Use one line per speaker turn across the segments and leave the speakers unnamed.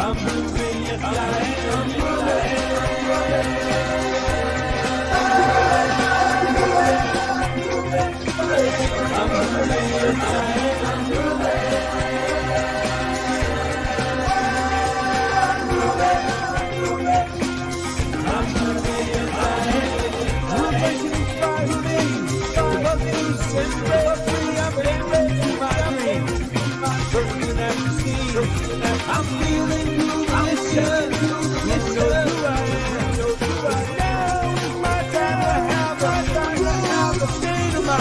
I'm feeling groovy, listen to who I am. Now is my time to have a state of mind.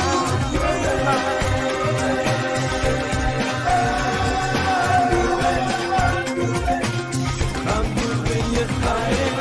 I'm moving, yes I am. I'm moving, yes I am.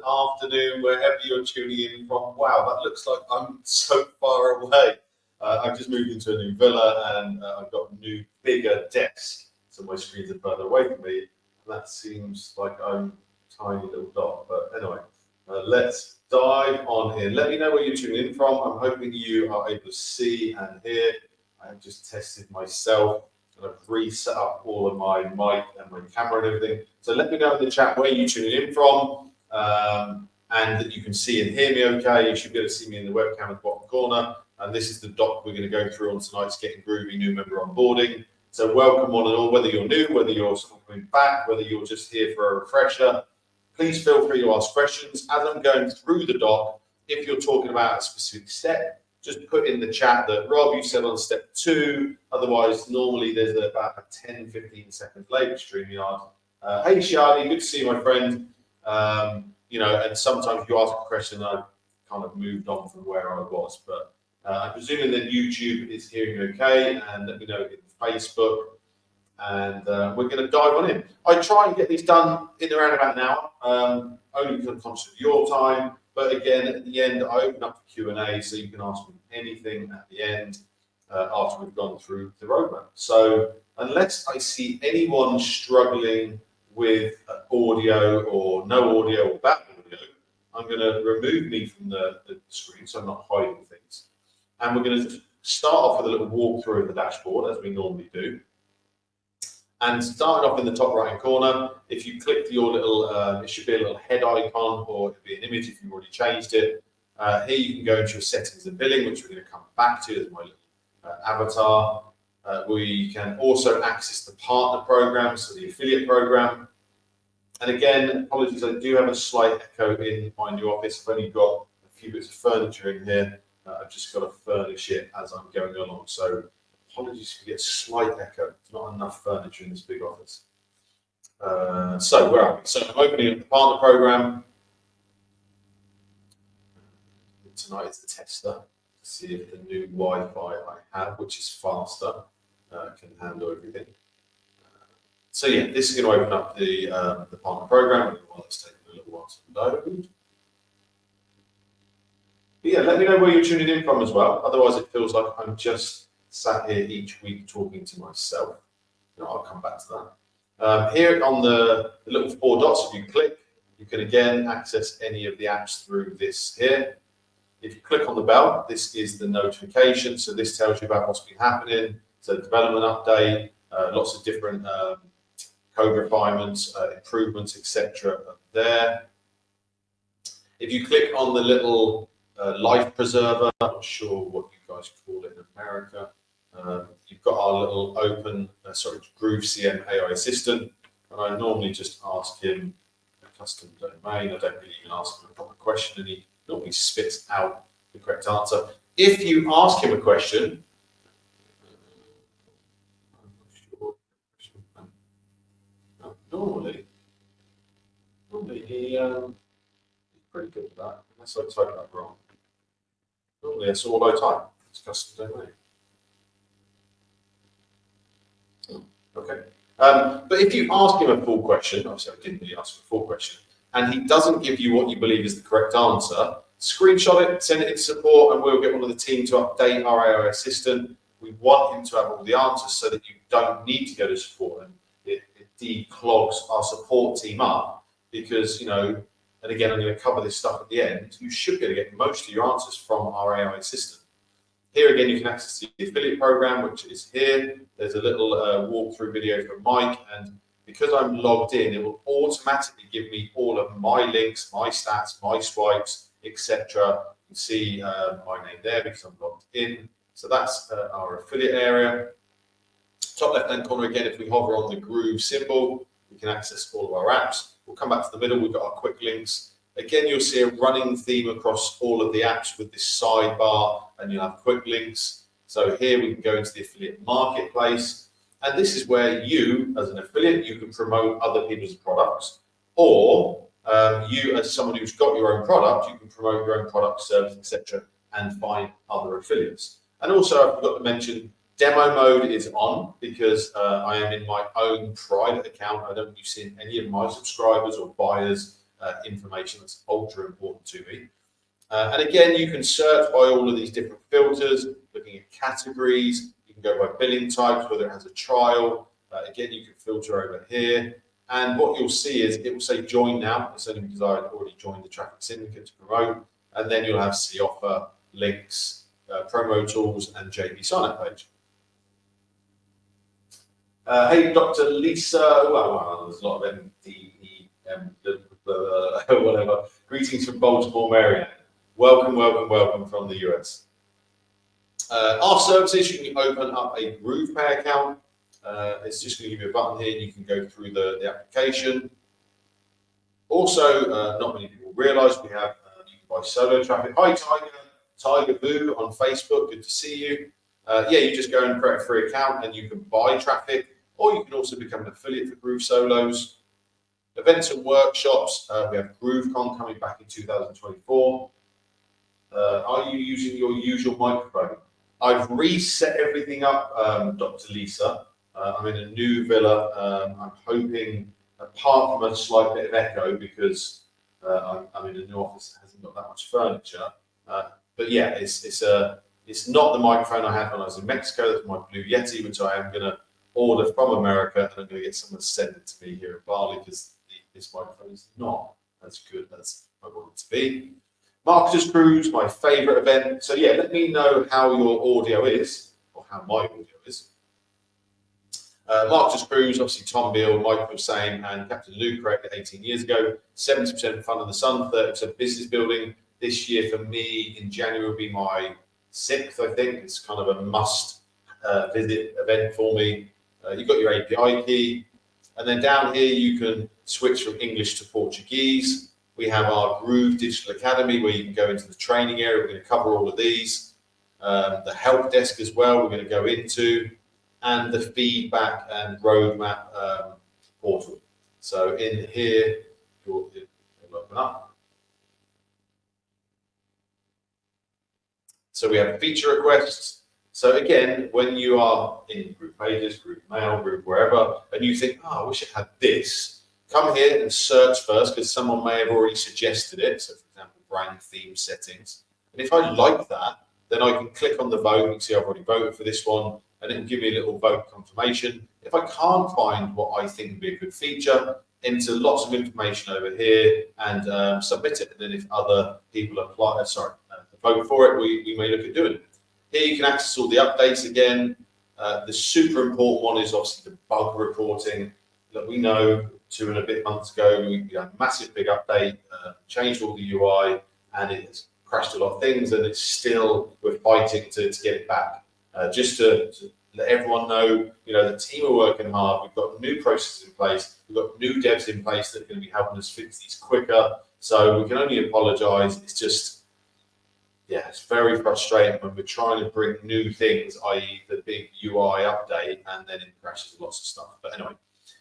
Afternoon, wherever you're tuning in from. Wow, that looks like I'm so far away. I've just moved into a new villa and I've got a new, bigger desk, so my screens are further away from me. That seems like I'm a tiny little dot, but anyway, let's dive on in. Let me know where you're tuning in from. I'm hoping you are able to see and hear. I've just tested myself and I've reset up all of my mic and my camera and everything. So let me know in the chat where you're tuning in from. And that you can see and hear me okay. You should be able to see me in the webcam at the bottom corner. And this is the doc we're going to go through on tonight's Getting Groovy New Member Onboarding. So welcome one and all, whether you're new, whether you're someone coming back, whether you're just here for a refresher. Please feel free to ask questions. As I'm going through the doc, if you're talking about a specific step, just put in the chat that, Rob, you said on step 2. Otherwise, normally there's about a 10-15 second delay with StreamYard. Hey, Shadi, good to see you, my friend. You know, and sometimes you ask a question, I've kind of moved on from where I was, but I'm presuming that YouTube is hearing okay, and let me know in Facebook, and we're going to dive on in. I try and get these done in around about an hour, only because I'm conscious of your time, but again, at the end, I open up the Q&A, so you can ask me anything at the end after we've gone through the roadmap. So unless I see anyone struggling with audio or no audio or bad audio, I'm going to remove me from the screen so I'm not hiding things. And we're going to start off with a little walkthrough of the dashboard as we normally do. And starting off in the top right hand corner, if you click your little, it should be a little head icon or it'll be an image if you've already changed it. Here you can go into your settings and billing, which we're going to come back to as my little avatar. We can also access the partner program, so the affiliate program. And again, apologies, I do have a slight echo in my new office. I've only got a few bits of furniture in here. I've just got to furnish it as I'm going along. So apologies if you get a slight echo. Not enough furniture in this big office. So where are we? So I'm opening up the partner program. Tonight is the tester to see if the new Wi-Fi I have, which is faster, can handle everything. So yeah, this is going to open up the partner program. While it's taking a little while to load. But yeah, let me know where you're tuning in from as well. Otherwise, it feels like I'm just sat here each week talking to myself. You know, I'll come back to that. Here on the little 4 dots, if you click, you can again access any of the apps through this here. If you click on the bell, this is the notification. So this tells you about what's been happening. So development update, lots of different code refinements, improvements, etc. there. If you click on the little life preserver, I'm not sure what you guys call it in America. You've got our little open, Groove.cm AI assistant, and I normally just ask him a custom domain. I don't really even ask him a proper question, and he normally spits out the correct answer. If you ask him a question, normally he's pretty good at that, unless I type that wrong. Normally it's all low type. It's custom domain. Okay. But if you ask him a full question, obviously I didn't really ask him a full question, and he doesn't give you what you believe is the correct answer, screenshot it, send it in support, and we'll get one of the team to update our AI assistant. We want him to have all the answers so that you don't need to go to support, and it declogs our support team up because, you know, and again, I'm going to cover this stuff at the end, you should be able to get most of your answers from our AI assistant. Here again, you can access the affiliate program, which is here. There's a little walkthrough video from Mike, and because I'm logged in, it will automatically give me all of my links, my stats, my swipes, etc. You can see my name there because I'm logged in. So that's our affiliate area. Top left-hand corner again, if we hover on the Groove symbol, we can access all of our apps. We'll come back to the middle, we've got our quick links. Again, you'll see a running theme across all of the apps with this sidebar, and you'll have quick links. So here we can go into the affiliate marketplace, and this is where you, as an affiliate, you can promote other people's products, or you, as someone who's got your own product, you can promote your own product, service, etc., and find other affiliates. And also, I forgot to mention, demo mode is on because I am in my own private account. I don't want you seeing any of my subscribers or buyers' information. That's ultra important to me. And again, you can search by all of these different filters, looking at categories. You can go by billing types, whether it has a trial. Again, you can filter over here. And what you'll see is it will say join now. It's only because I had already joined the Traffic Syndicate to promote. And then you'll have see offer, links, promo tools, and JB sign up page. Hey, Dr. Lisa. Well, there's a lot of MDEM, whatever. Greetings from Baltimore, Maryland. Welcome, welcome, welcome from the US. Our services, you can open up a GroovePay account. It's just going to give you a button here and you can go through the application. Also, not many people realize we have, you can buy solo traffic. Hi, Tiger Boo on Facebook. Good to see you. Yeah, you just go and create a free account and you can buy traffic, or you can also become an affiliate for Groove Solos. Events and workshops, we have GrooveCon coming back in 2024. Are you using your usual microphone? I've reset everything up, Dr. Lisa. I'm in a new villa. I'm hoping, apart from a slight bit of echo, because I'm in a new office that hasn't got that much furniture. But yeah, it's not the microphone I had when I was in Mexico. That's my Blue Yeti, which I am going to order from America, and I'm going to get someone to send it to me here in Bali, because this microphone is not as good as I want it to be. Marketers Cruise, my favorite event. So yeah, let me know how your audio is, or how my audio is. Marketers Cruise, obviously Tom Beale, Mike was saying, and Captain Lou created 18 years ago. 70% fun in the sun, 30% business building. This year for me in January will be my 6th, I think. It's kind of a must visit event for me. You've got your API key. And then down here, you can switch from English to Portuguese. We have our Groove Digital Academy, where you can go into the training area. We're going to cover all of these. The help desk as well, we're going to go into, and the feedback and roadmap portal. So in here, it'll open up. So we have feature requests. So again, when you are in Group Pages, Group Mail, Group wherever, and you think, oh, I wish it had this, come here and search first, because someone may have already suggested it. So for example, brand theme settings. And if I like that, then I can click on the vote. You can see I've already voted for this one, and it will give me a little vote confirmation. If I can't find what I think would be a good feature, enter lots of information over here and submit it. And then if other people apply, vote for it, we may look at doing it. Here you can access all the updates again. The super important one is obviously the bug reporting. That we know 2 and a bit months ago, we had a massive big update, changed all the UI, and it has crashed a lot of things, and it's still, we're fighting to get it back. Just to let everyone know, you know, the team are working hard. We've got new processes in place. We've got new devs in place that are going to be helping us fix these quicker. So we can only apologize. It's just, yeah, it's very frustrating when we're trying to bring new things, i.e. the big UI update, and then it crashes lots of stuff. But anyway,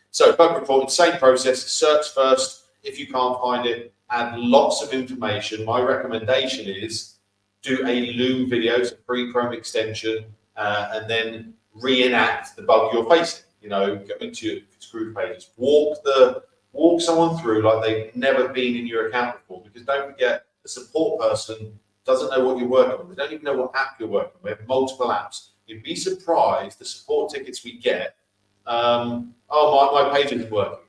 so bug reporting, same process, search first. If you can't find it, add lots of information. My recommendation is do a Loom video, it's a free Chrome extension, and then reenact the bug you're facing. You know, go into your Groove pages, walk someone through like they've never been in your account before, because don't forget, the support person doesn't know what you're working with. They don't even know what app you're working with. We have multiple apps. You'd be surprised the support tickets we get. Oh, my page isn't working.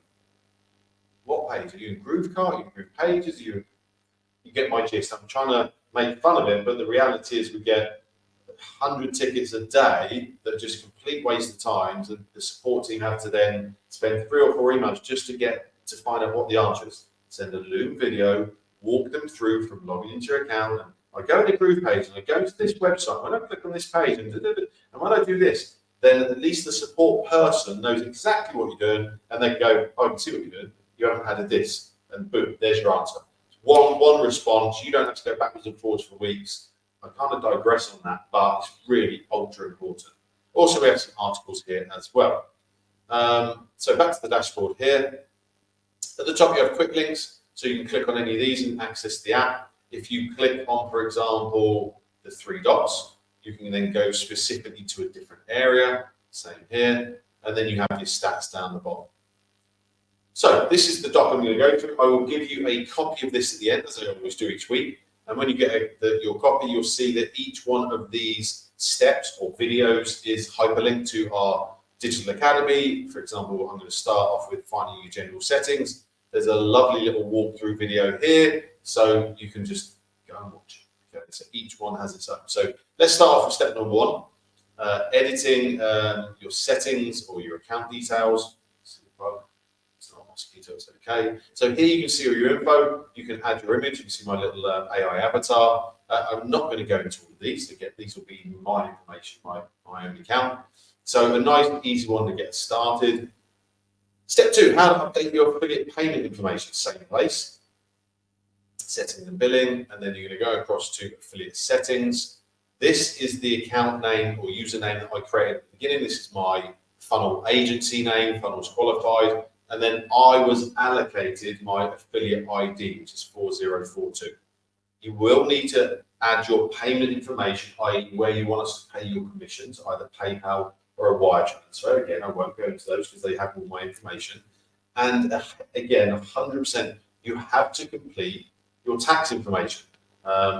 What page? Are you in GrooveCart? Are you in Groove Pages? You get my gist. I'm trying to make fun of it, but the reality is we get 100 tickets a day that are just complete waste of time. And the support team have to then spend 3 or 4 emails just to find out what the answer is. Send a Loom video, walk them through from logging into your account. And I go to the Groove page and I go to this website. When I click on this page and when I do this, then at least the support person knows exactly what you're doing, and they can go, oh, I can see what you're doing. You haven't added this, and boom, there's your answer. One response. You don't have to go backwards and forwards for weeks. I kind of digress on that, but it's really ultra important. Also, we have some articles here as well. So back to the dashboard here. At the top, you have quick links, so you can click on any of these and access the app. If you click on, for example, the 3 dots, you can then go specifically to a different area. Same here, and then you have your stats down the bottom. So this is the doc I'm going to go through. I will give you a copy of this at the end, as I always do each week. And when you get your copy, you'll see that each one of these steps or videos is hyperlinked to our digital academy. For example, I'm going to start off with finding your general settings. There's a lovely little walkthrough video here, so you can just go and watch it. Okay, so each one has its own. So let's start off with step number 1, editing your settings or your account details. It's not a mosquito, it's okay. So here you can see all your info. You can add your image. You can see my little AI avatar. I'm not going to go into all of these. These will be my information, my own account. So a nice, easy one to get started. Step 2, how to update your affiliate payment information. Same place. Settings and billing, and then you're going to go across to affiliate settings. This is the account name or username that I created at the beginning. This is my funnel agency name, Funnels Qualified. And then I was allocated my affiliate ID, which is 4042. You will need to add your payment information, i.e. where you want us to pay your commissions, either PayPal or a wire transfer. Again, I won't go into those because they have all my information. And again, 100%, you have to complete your tax information.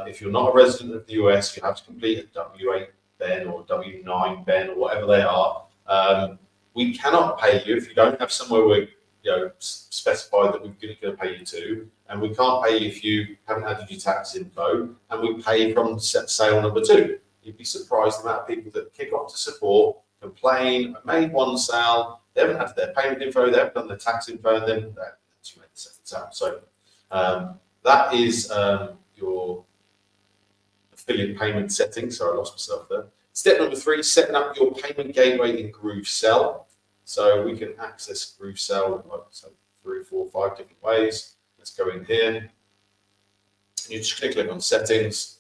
If you're not a resident of the US, you have to complete a W8 Ben or W9 Ben or whatever they are. We cannot pay you if you don't have somewhere where specified that we're going to pay you to, and we can't pay you if you haven't added your tax info, and we pay from sale number 2. You'd be surprised the amount of people that kick off to support, complain, made one sale, they haven't added their payment info, they haven't done their tax info, and then they actually made the second sale. So that is your affiliate payment settings. Sorry, I lost myself there. Step number 3, setting up your payment gateway in GrooveSell. So we can access GrooveSell like 3, 4, 5 different ways. Let's go in here. You just click on settings,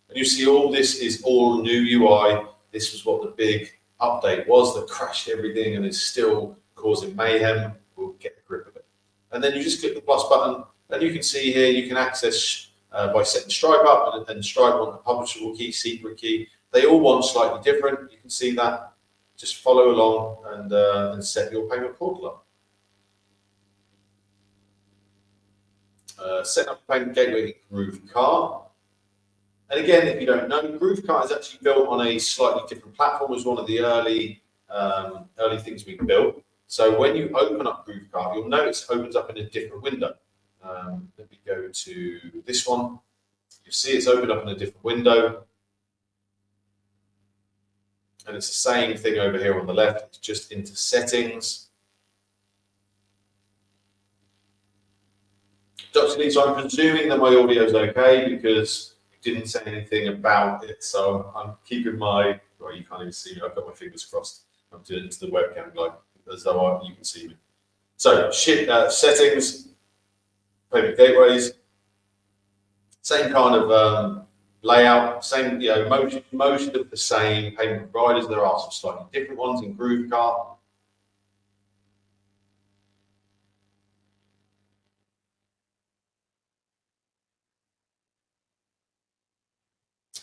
and you see all this is all new UI. This was what the big update was that crashed everything and is still causing mayhem. We'll get a grip of it. And then you just click the plus button, and you can see here you can access by setting Stripe up, and Stripe want the publishable key, secret key. They all want slightly different. You can see that. Just follow along and set your payment portal up. Set up a payment gateway in GrooveCart. And again, if you don't know, GrooveCart is actually built on a slightly different platform. It was one of the early things we built. So when you open up GrooveCart, you'll notice it opens up in a different window. Let me go to this one. You'll see it's opened up in a different window. And it's the same thing over here on the left. It's just into settings. Dr. Lee, so I'm presuming that my audio is okay because you didn't say anything about it. So I'm keeping my, well, you can't even see me. I've got my fingers crossed. I'm doing it to the webcam like as though you can see me. So settings, payment gateways, same kind of layout, same, most of the same payment providers. There are some slightly different ones in GrooveCart.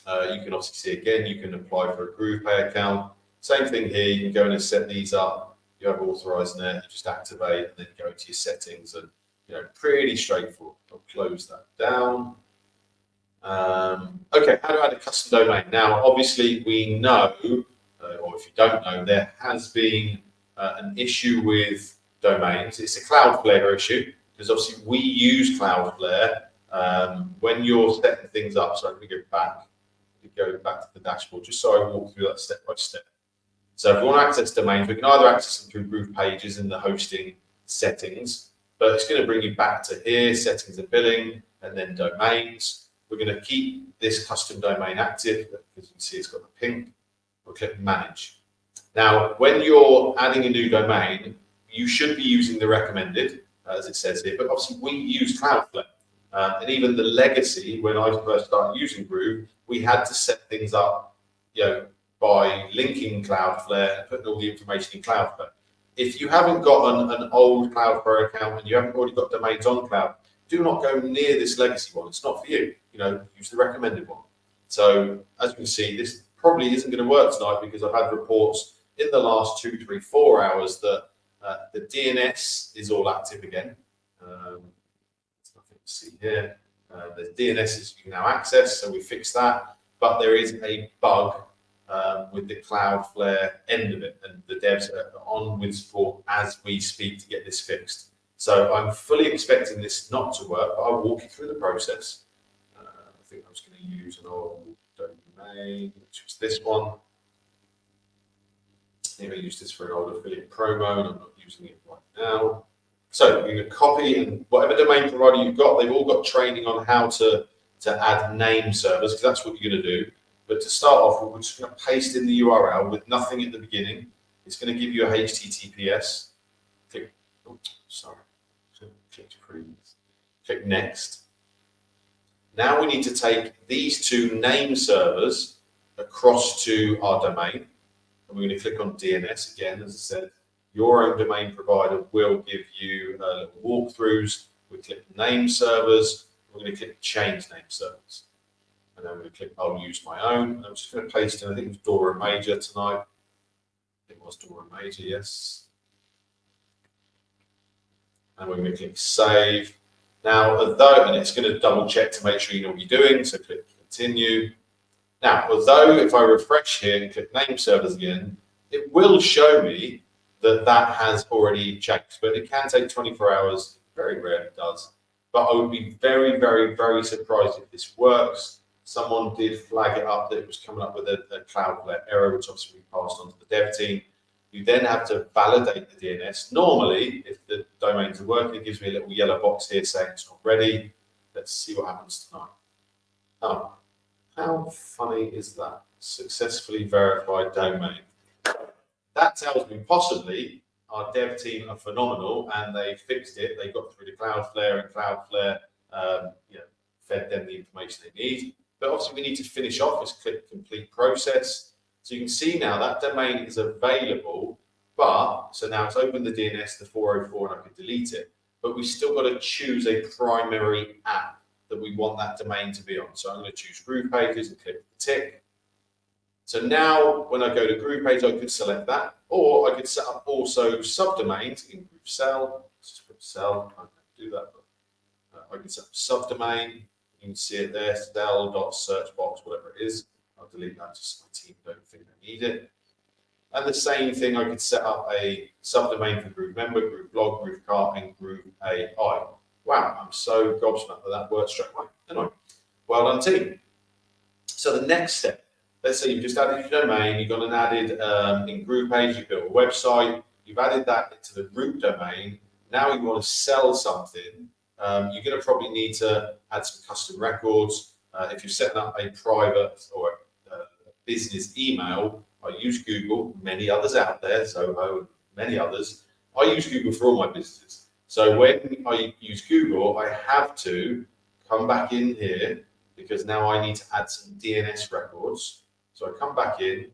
You can obviously see again, you can apply for a GroovePay account. Same thing here, you can go in and set these up. You have authorized net, you just activate and then go into your settings, and pretty straightforward. I'll close that down. Okay, how to add a custom domain? Now, obviously, we know, or if you don't know, there has been an issue with domains. It's a Cloudflare issue because obviously we use Cloudflare when you're setting things up. So let me go back to the dashboard just so I walk through that step by step. So if we want to access domains, we can either access them through Groove pages in the hosting settings, but it's going to bring you back to here, settings and billing, and then domains. We're going to keep this custom domain active because you can see it's got the pink. We'll click manage. Now, when you're adding a new domain, you should be using the recommended, as it says here, but obviously we use Cloudflare. And even the legacy, when I first started using Groove, we had to set things up, by linking Cloudflare and putting all the information in Cloudflare. If you haven't got an old Cloudflare account and you haven't already got domains on Cloud, do not go near this legacy one. It's not for you. Use the recommended one. So as you can see, this probably isn't going to work tonight because I've had reports in the last 2, 3, 4 hours that the DNS is all active again. There's nothing to see here. The DNS is you can now access, so we fixed that. But there is a bug with the Cloudflare end of it, and the devs are on with support as we speak to get this fixed. So I'm fully expecting this not to work, but I'll walk you through the process. I think I was going to use an old domain, which was this one. I think I used this for an old affiliate promo, and I'm not using it right now. So you're going to copy, and whatever domain provider you've got, they've all got training on how to add name servers, because that's what you're going to do. But to start off, we're just going to paste in the URL with nothing at the beginning. It's going to give you a HTTPS. Click, click next. Now we need to take these two name servers across to our domain. And we're going to click on DNS again. As I said, your own domain provider will give you little walkthroughs. We click name servers. We're going to click change name servers. And then I'm going to click I'll use my own. I'm just going to paste in, I think it was Dora Major tonight. It was Dora Major, yes. And we're going to click save. Now, and it's going to double check to make sure you know what you're doing. So click continue. Now, although if I refresh here and click name servers again, it will show me that has already changed, but it can take 24 hours. Very rare it does. But I would be very, very, very surprised if this works. Someone did flag it up that it was coming up with a Cloudflare error, which obviously we passed on to the dev team. You then have to validate the DNS. Normally, if the domains are working, it gives me a little yellow box here saying it's not ready. Let's see what happens tonight. Oh, how funny is that? Successfully verified domain. That tells me possibly our dev team are phenomenal and they fixed it. They got through to Cloudflare, and Cloudflare fed them the information they need. But obviously we need to finish off. Let's click complete process. So you can see now that domain is available, but so now it's opened the DNS, the 404, and I can delete it. But we still got to choose a primary app that we want that domain to be on. So I'm going to choose Groove Pages and click the tick. So now when I go to Groove Page, I could select that, or I could set up also subdomains in GrooveSell. Let's just put sell. I can't do that, but I can set up subdomain. You can see it there, sell.searchbox, whatever it is. I'll delete that just so my team don't think they need it. And the same thing, I could set up a subdomain for Groove Member, Groove Blog, Groove Cart, and Groove AI. Wow, I'm so gobsmacked that worked straight away. Anyway, well done, team. So the next step, let's say you've just added your domain, you've got an added in Groove Page, you've built a website, you've added that into the root domain. Now you want to sell something. You're going to probably need to add some custom records. If you're setting up a private or a business email, I use Google, many others out there, Zoho and many others. I use Google for all my businesses. So when I use Google, I have to come back in here because now I need to add some DNS records. So I come back in.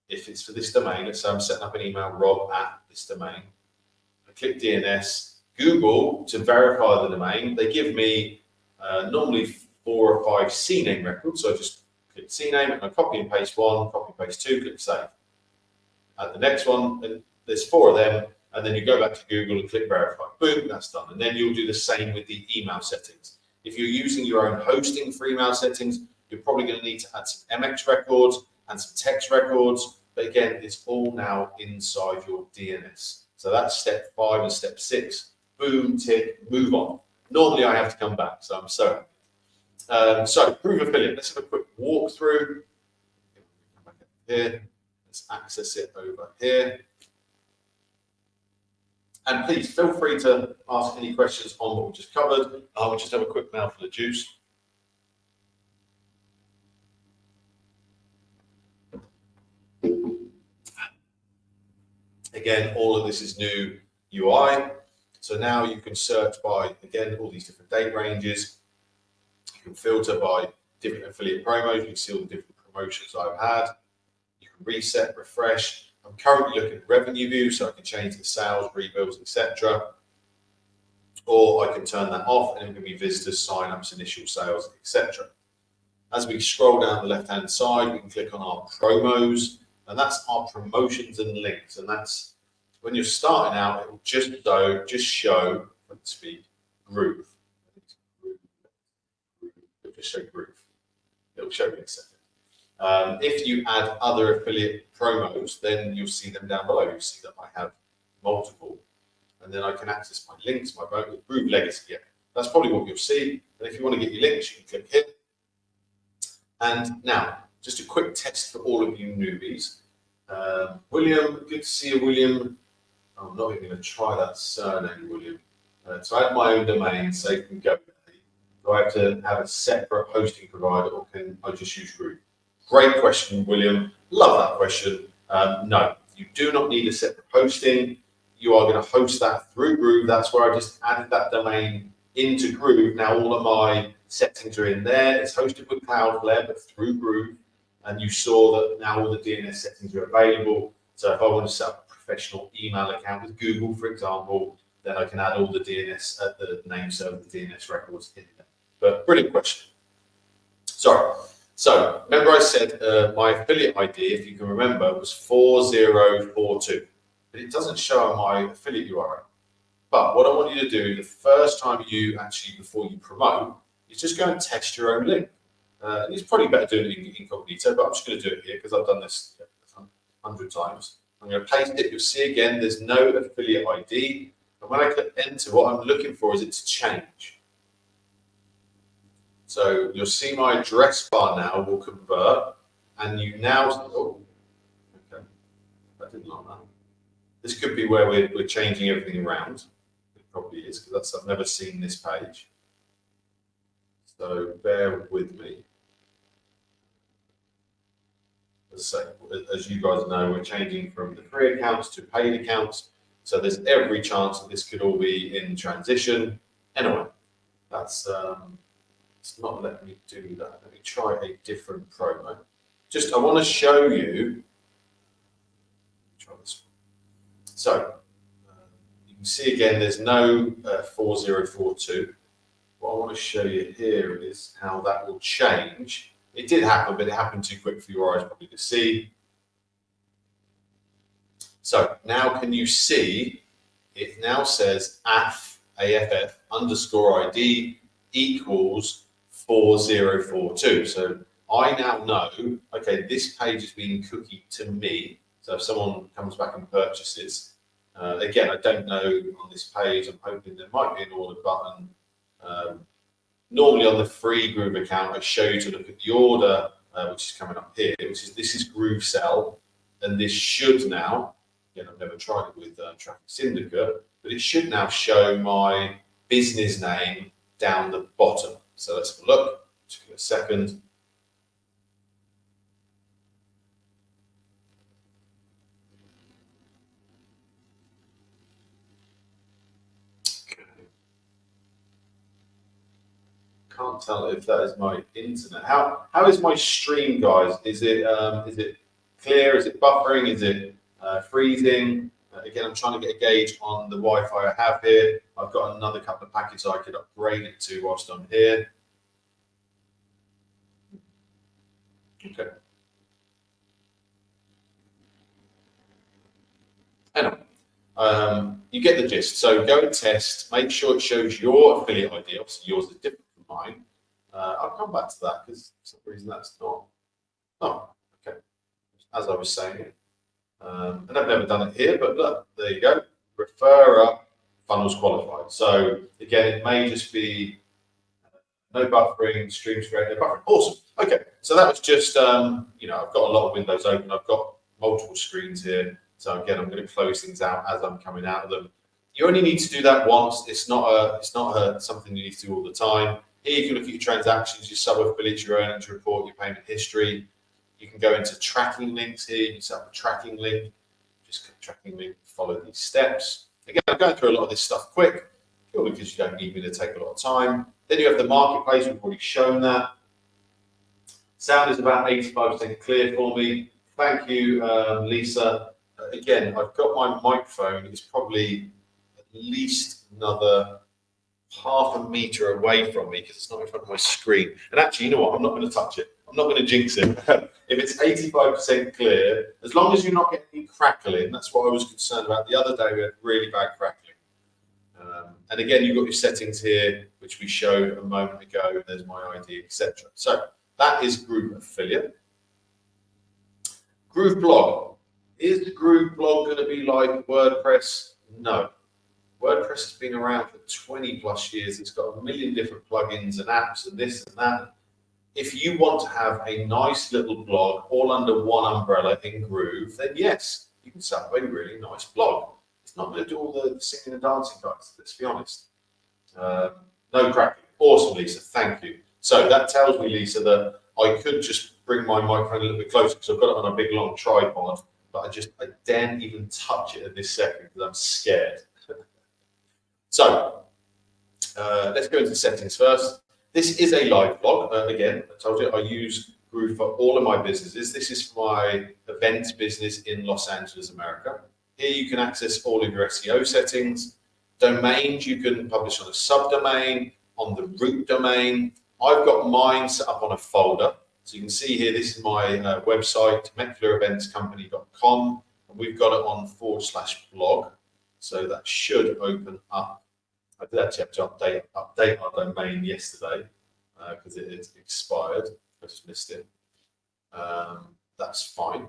If it's for this domain, let's say I'm setting up an email, rob@this domain. I click DNS. Google, to verify the domain, they give me normally 4 or 5 CNAME records. So I just click CNAME, and I copy and paste one, copy and paste two, click save. And the next one, and there's 4 of them, and then you go back to Google and click verify. Boom, that's done. And then you'll do the same with the email settings. If you're using your own hosting for email settings, you're probably going to need to add some MX records and some text records. But again, it's all now inside your DNS. So that's step 5 and step 6. Boom, tick, move on. Normally I have to come back, so I'm so happy. So Groove Affiliate, let's have a quick walkthrough. Come back up here. Let's access it over here. And please feel free to ask any questions on what we just covered. We'll just have a quick mouthful of juice. Again, all of this is new UI. So now you can search by, again, all these different date ranges. You can filter by different affiliate promos. You can see all the different promotions I've had. You can reset, refresh. I'm currently looking at revenue view, so I can change the sales, rebuilds, etc. Or I can turn that off and it can be visitors, signups, initial sales, etc. As we scroll down the left-hand side, we can click on our promos, and that's our promotions and links. And that's when you're starting out, it will just show, let's speak, Groove. It'll just show Groove. It'll show me in a second. If you add other affiliate promos, then you'll see them down below. You'll see that I have multiple, and then I can access my links, my Groove Legacy. Yeah, that's probably what you'll see. And if you want to get your links, you can click here. And now, just a quick test for all of you newbies. William, good to see you, William. I'm not even going to try that surname, William. So I have my own domain, Safe and Go. Do I have to have a separate hosting provider, or can I just use Groove? Great question, William. Love that question. No, you do not need a separate hosting. You are going to host that through Groove. That's where I just added that domain into Groove. Now all of my settings are in there. It's hosted with Cloudflare, but through Groove. And you saw that now all the DNS settings are available. So if I want to set up a professional email account with Google, for example, then I can add all the DNS, the name server, the DNS records in there. But brilliant question. Sorry. So remember I said my affiliate ID, if you can remember, was 4042. But it doesn't show on my affiliate URL. But what I want you to do the first time you actually, before you promote, is just go and test your own link. And it's probably better doing it in incognito, but I'm just going to do it here because I've done this 100 times. I'm going to paste it. You'll see again, there's no affiliate ID. And when I click enter, what I'm looking for is it to change. So you'll see my address bar now will convert, and you now, oh, okay, I didn't like that. This could be where we're changing everything around. It probably is, because I've never seen this page. So bear with me. As you guys know, we're changing from the free accounts to paid accounts. So there's every chance that this could all be in transition. Anyway, that's it's not letting me do that. Let me try a different promo. I want to show you. Try this one. So you can see again, there's no 4042. What I want to show you here is how that will change. It did happen, but it happened too quick for your eyes probably to see. So now can you see, it now says AFF underscore ID equals 4042. So I now know, okay, this page is being cookied to me. So if someone comes back and purchases, again, I don't know on this page, I'm hoping there might be an order button. Normally on the free Groove account, I show you to look at the order, which is coming up here, this is GrooveSell, and this should now, again, I've never tried it with Traffic Syndicate, but it should now show my business name down the bottom. So let's have a look, just give it a second. Can't tell if that is my internet. How is my stream, guys? Is it clear? Is it buffering? Is it freezing? Again, I'm trying to get a gauge on the Wi-Fi I have here. I've got another couple of packets I could upgrade it to whilst I'm here. Okay. Anyway, you get the gist. So go and test, make sure it shows your affiliate ID. Obviously yours is different from mine. I'll come back to that because for some reason that's not. Oh, okay. As I was saying, and I've never done it here, but look, there you go. Referrer funnels qualified. So again, it may just be no buffering, stream straight, no buffering. Awesome. Okay, so that was just you know, I've got a lot of windows open. I've got multiple screens here. So again, I'm going to close things out as I'm coming out of them. You only need to do that once. It's not something you need to do all the time. Here you can look at your transactions, your sub-affiliates, your earnings report, your payment history. You can go into tracking links here. You can set up a tracking link. Just click tracking link, follow these steps. Again, I'm going through a lot of this stuff quick, purely because you don't need me to take a lot of time. Then you have the marketplace. We've already shown that. Sound is about 85% clear for me. Thank you, Lisa. Again, I've got my microphone. It's probably at least another half a meter away from me because it's not in front of my screen. And actually, you know what? I'm not going to touch it. I'm not going to jinx it. If it's 85% clear, as long as you're not getting any crackling, that's what I was concerned about. The other day, we had really bad crackling. And again, you've got your settings here, which we showed a moment ago. There's my ID, etc. So that is Groove Affiliate. Groove Blog. Is Groove Blog going to be like WordPress? No. WordPress has been around for 20 plus years. It's got a million different plugins and apps and this and that. If you want to have a nice little blog all under one umbrella in Groove, then yes, you can set up a really nice blog. It's not going to do all the singing and dancing, guys, let's be honest. No cracking. Awesome, Lisa. Thank you. So that tells me, Lisa, that I could just bring my microphone a little bit closer because I've got it on a big long tripod, but I daren't even touch it at this second because I'm scared. So let's go into settings first. This is a live blog. Again, I told you I use Groove for all of my businesses. This is for my events business in Los Angeles, America. Here you can access all of your SEO settings. Domains, you can publish on a subdomain, on the root domain. I've got mine set up on a folder. So you can see here, this is my website, metfleureventscompany.com, and we've got it on /blog. So that should open up. I did actually have to update our domain yesterday because it expired. I just missed it. That's fine.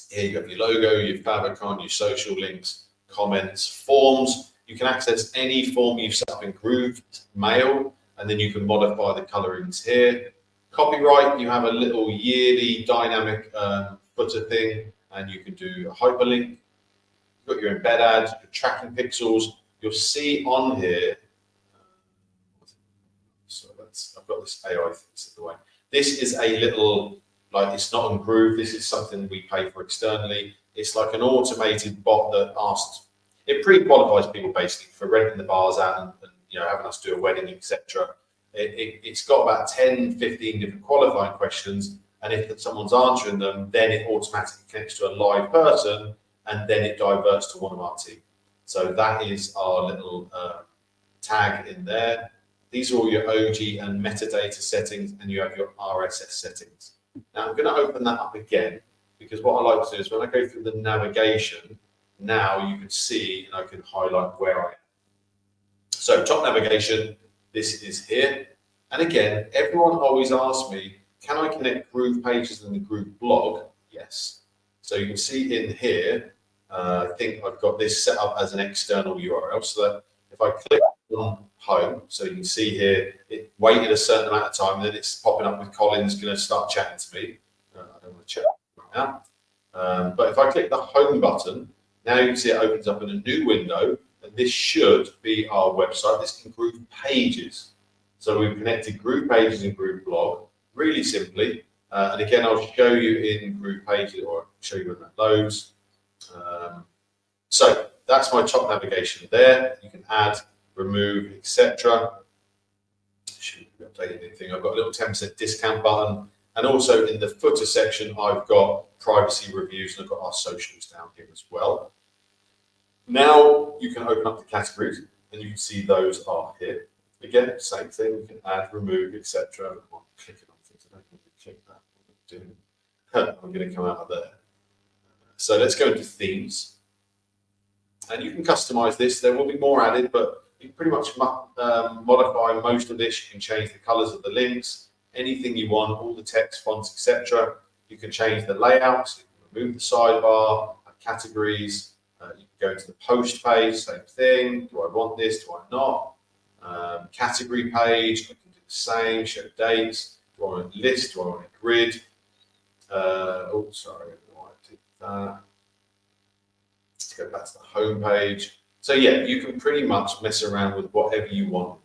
Here you have your logo, your favicon, your social links, comments, forms. You can access any form you've set up in Groove Mail, and then you can modify the colorings here. Copyright, you have a little yearly dynamic footer thing, and you can do a hyperlink. You've got your embed ads, your tracking pixels. You'll see on here, so I've got this AI thing set away. This is a little, like it's not on Groove, this is something we pay for externally. It's like an automated bot that asks, it pre-qualifies people basically for renting the bars out and you know, having us do a wedding, etc. It's got about 10, 15 different qualifying questions, and if someone's answering them, then it automatically connects to a live person, and then it diverts to one of our team. So that is our little tag in there. These are all your OG and metadata settings, and you have your RSS settings. Now I'm going to open that up again, because what I like to do is when I go through the navigation, now you can see and I can highlight where I am. So top navigation, this is here. And again, everyone always asks me, can I connect Groove pages and the Groove blog? Yes. So you can see in here, I think I've got this set up as an external URL, so that if I click on home, so you can see here, it waited a certain amount of time, and then it's popping up with Colin's going to start chatting to me. I don't want to chat right now. But if I click the home button, now you can see it opens up in a new window, and this should be our website. This can Groove pages. So we've connected Groove pages and Groove blog really simply. And again, I'll show you in Groove pages, or show you when that loads. So that's my top navigation there. You can add, remove, etc. Shouldn't be updating anything. I've got a little 10% discount button, and also in the footer section, I've got privacy reviews, and I've got our socials down here as well. Now you can open up the categories, and you can see those are here. Again, same thing. You can add, remove, etc. I'm clicking on things. I don't want to click that. I'm going to come out of there. So let's go into themes. And you can customize this. There will be more added, but you can pretty much modify most of this. You can change the colors of the links, anything you want, all the text, fonts, etc. You can change the layout. So you can remove the sidebar, categories. You can go into the post page, same thing. Do I want this? Do I not? Category page, I can do the same. Show dates. Do I want a list? Do I want a grid? Oh, sorry, I did that. Let's go back to the home page. So yeah, you can pretty much mess around with whatever you want.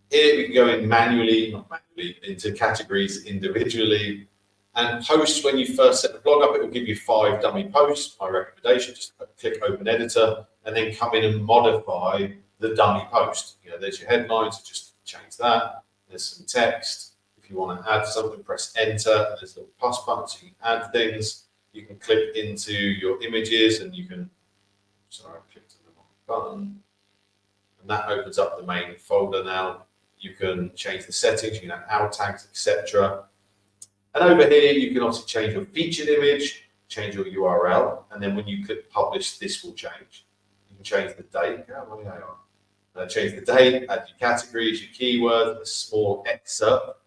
Here we can go in manually, not manually, into categories individually. And posts, when you first set the blog up, it will give you 5 dummy posts. My recommendation, just click Open Editor and then come in and modify the dummy post. You know, there's your headline, so just change that. There's some text. If you want to add something, press Enter. And there's a little plus button so you can add things. You can click into your images and you can, sorry, I clicked on the wrong button. And that opens up the main folder now. You can change the settings, you can add alt tags, etc. And over here, you can also change your featured image, change your URL, and then when you click publish, this will change. You can change the date. Change the date, add your categories, your keywords, a small excerpt.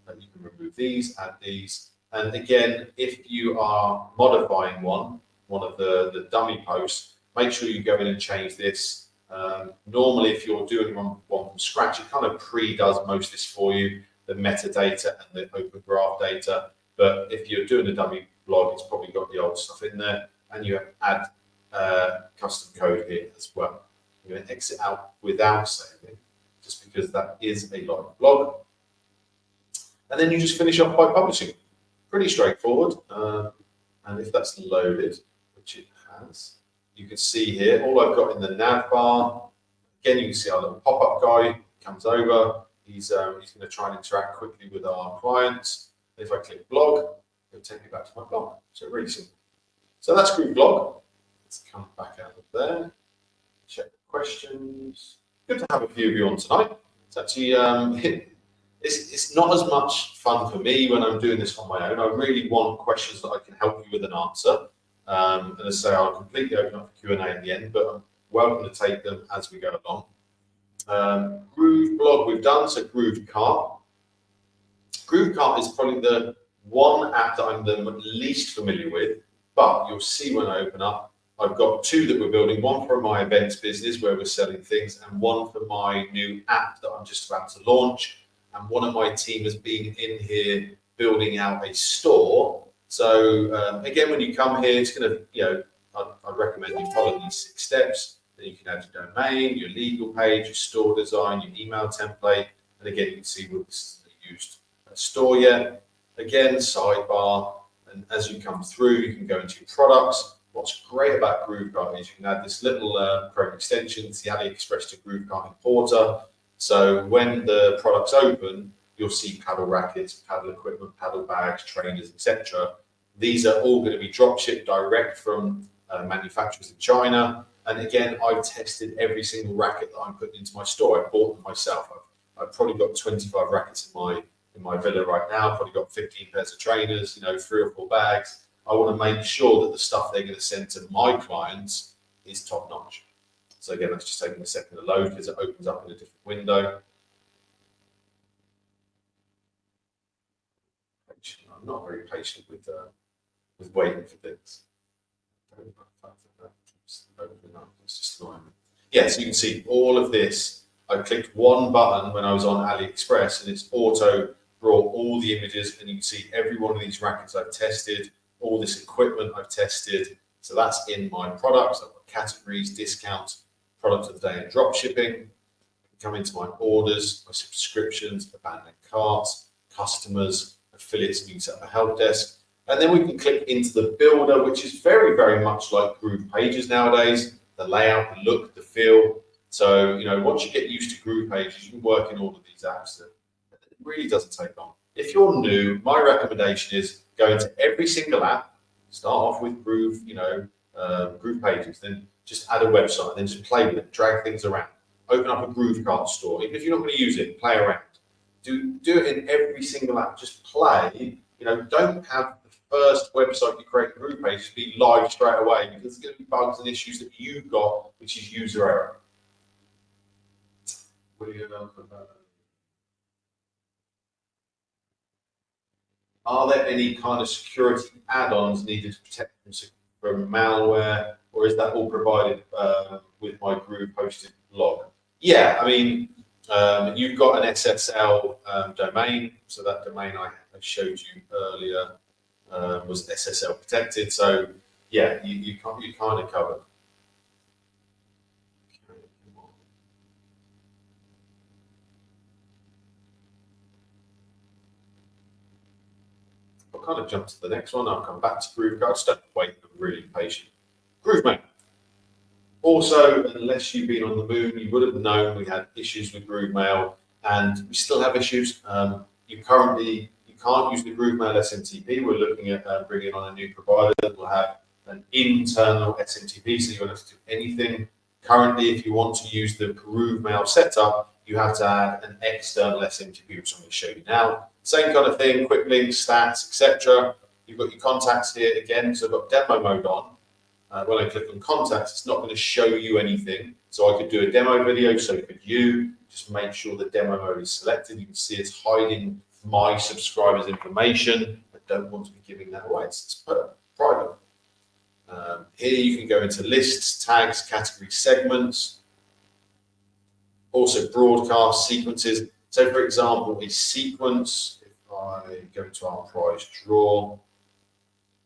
And you can remove these, add these. And again, if you are modifying one of the dummy posts, make sure you go in and change this. Normally, if you're doing one from scratch, it kind of pre-does most of this for you, the metadata and the open graph data. But if you're doing a dummy blog, it's probably got the old stuff in there, and you add custom code here as well. You're going to exit out without saving, just because that is a live blog. And then you just finish off by publishing. Pretty straightforward. And if that's loaded, which it has, you can see here, all I've got in the nav bar, again, you can see our little pop-up guy comes over. He's going to try and interact quickly with our clients. If I click blog, it'll take me back to my blog. So really simple. So that's Groove Blog. Let's come back out of there. Check the questions. Good to have a few of you on tonight. It's actually, it's not as much fun for me when I'm doing this on my own. I really want questions that I can help you with an answer. And as I say, I'll completely open up the Q&A at the end, but I'm welcome to take them as we go along. Groove Blog we've done, so Groove Cart. Groove Cart is probably the one app that I'm the least familiar with, but you'll see when I open up, I've got 2 that we're building, one for my events business where we're selling things, and one for my new app that I'm just about to launch. And one of my team has been in here building out a store. So again, when you come here, it's going to, I'd recommend you follow these 6 steps. Then you can add your domain, your legal page, your store design, your email template. And again, you can see this is a used store yet. Again, sidebar. And as you come through, you can go into your products. What's great about GrooveCart is you can add this little Chrome extension. It's the AliExpress to GrooveCart importer. So when the products open, you'll see paddle rackets, paddle equipment, paddle bags, trainers, etc. These are all going to be drop shipped direct from manufacturers in China. And again, I've tested every single racket that I'm putting into my store. I bought them myself. I've probably got 25 rackets in my villa right now. I've probably got 15 pairs of trainers, 3 or 4 bags. I want to make sure that the stuff they're going to send to my clients is top notch. So again, that's just taking a second to load because it opens up in a different window. I'm not very patient with waiting for things. Yeah, so you can see all of this. I clicked one button when I was on AliExpress and it's auto brought all the images, and you can see every one of these rackets I've tested, all this equipment I've tested. So that's in my products. I've got categories, discounts, product of the day and drop shipping. Come into my orders, my subscriptions, abandoned carts, customers, affiliates, and you can set up a help desk. And then we can click into the builder, which is very, very much like Groove pages nowadays. The layout, the look, the feel. So, once you get used to Groove pages, you can work in all of these apps. It really doesn't take long. If you're new, my recommendation is go into every single app, start off with Groove, Groove pages, then just add a website, and then just play with it, drag things around. Open up a Groove cart store. Even if you're not going to use it, play around. Do it in every single app. Just play You know, don't have the first website you create a Groove page be live straight away, because there's going to be bugs and issues that you've got, which is user error. What do you know about that? Are there any kind of security add-ons needed to protect from malware, or is that all provided with my Groove hosted blog? Yeah, I mean, you've got an SSL domain, so that domain I showed you earlier was SSL protected. So yeah, you kind of covered. I'll kind of jump to the next one. I'll come back to Groove. Just don't wait. I'm really patient. Groove Mail. Also, unless you've been on the moon, you would have known we had issues with Groove Mail, and we still have issues. You can't use the Groove Mail SMTP. We're looking at bringing on a new provider that will have an internal SMTP, so you don't have to do anything. Currently, if you want to use the Groove Mail setup, you have to add an external SMTP, which I'm going to show you now. Same kind of thing, quick links, stats, etc. You've got your contacts here again, so I've got demo mode on. When I click on contacts, it's not going to show you anything. So I could do a demo video, so could you. Just make sure the demo mode is selected. You can see it's hiding my subscribers' information. I don't want to be giving that away. It's private. Here you can go into lists, tags, category segments, also broadcast sequences. So for example, a sequence, if I go to our prize draw,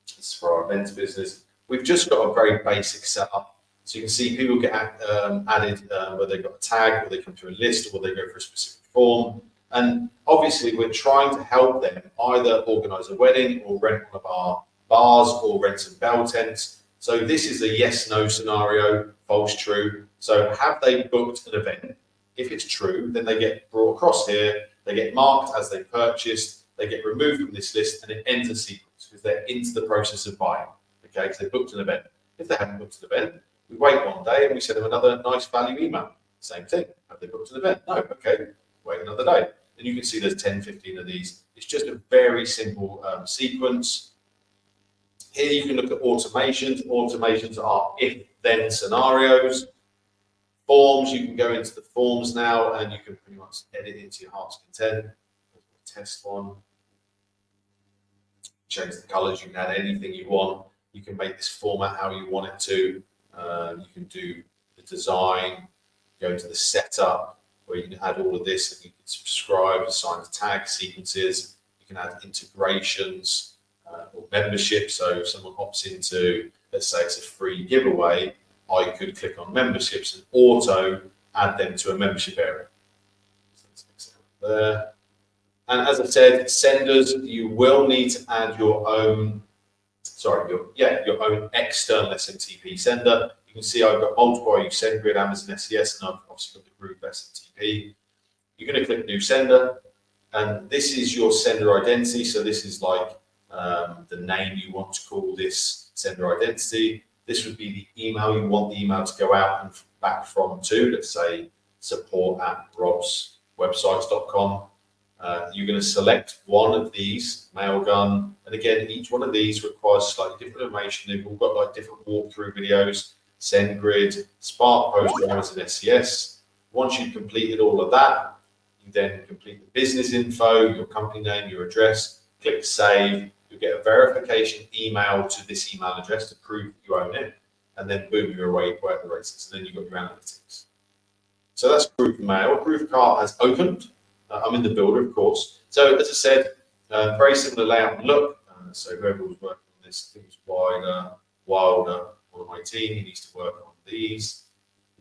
it's for our events business. We've just got a very basic setup. So you can see people get added where they've got a tag, or they come to a list, or they go for a specific form. And obviously we're trying to help them either organize a wedding or rent one of our bars or rent some bell tents. So this is a yes, no scenario, false, true. So have they booked an event? If it's true, then they get brought across here. They get marked as they purchased. They get removed from this list, and it ends a sequence because they're into the process of buying. Okay, because they booked an event. If they haven't booked an event, we wait one day and we send them another nice value email. Same thing. Have they booked an event? No. Okay, wait another day. And you can see there's 10, 15 of these. It's just a very simple sequence. Here you can look at automations. Automations are if-then scenarios. Forms, you can go into the forms now and you can pretty much edit into your heart's content. Test one. Change the colors. You can add anything you want. You can make this format how you want it to. You can do the design, go into the setup, where you can add all of this, and you can subscribe, assign the tag sequences. You can add integrations or membership. So if someone opts into, let's say it's a free giveaway, I could click on memberships and auto add them to a membership area. So there. And as I said, senders, you will need to add your own, your own external SMTP sender. You can see I've got multiple. I use SendGrid, Amazon SES, and I've obviously got the Groove SMTP. You're going to click New Sender, and this is your sender identity. So this is like the name you want to call this sender identity. This would be the email you want the email to go out and back from to, let's say support@robswebsites.com. You're going to select one of these, Mailgun, and again, each one of these requires slightly different information. They've all got like different walkthrough videos, SendGrid, Spark Post, Amazon SES. Once you've completed all of that, you then complete the business info, your company name, your address, click Save. You'll get a verification email to this email address to prove you own it, and then boom, you're away at the races. And then you've got your analytics. So that's Groove Mail. Groove Cart has opened. I'm in the builder, of course. So as I said, very similar layout and look. So whoever was working on this, I think it was Wilder, one of my team, he needs to work on these.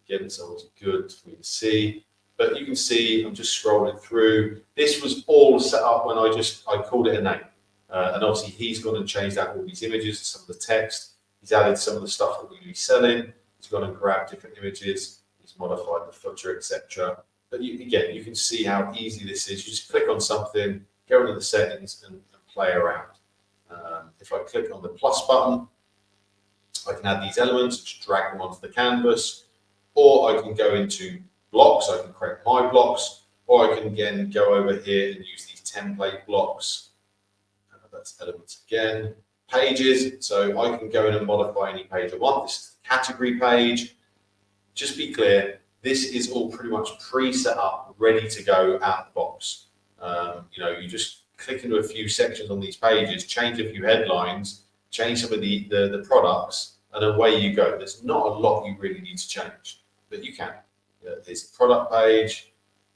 Again, it's always good for me to see. But you can see, I'm just scrolling through. This was all set up when I called it a name. And obviously he's gone and changed out all these images, some of the text. He's added some of the stuff that we're going to be selling. He's gone and grabbed different images. He's modified the footer, etc. But again, you can see how easy this is. You just click on something, go into the settings, and play around. If I click on the plus button, I can add these elements, just drag them onto the canvas, or I can go into blocks. I can create my blocks, or I can again go over here and use these template blocks. That That's elements again. Pages, so I can go in and modify any page I want. This is the category page. Just be clear, this is all pretty much pre-set up, ready to go out the box. You know, you just click into a few sections on these pages, change a few headlines, change some of the products, and away you go. There's not a lot you really need to change, but you can. There's the product page.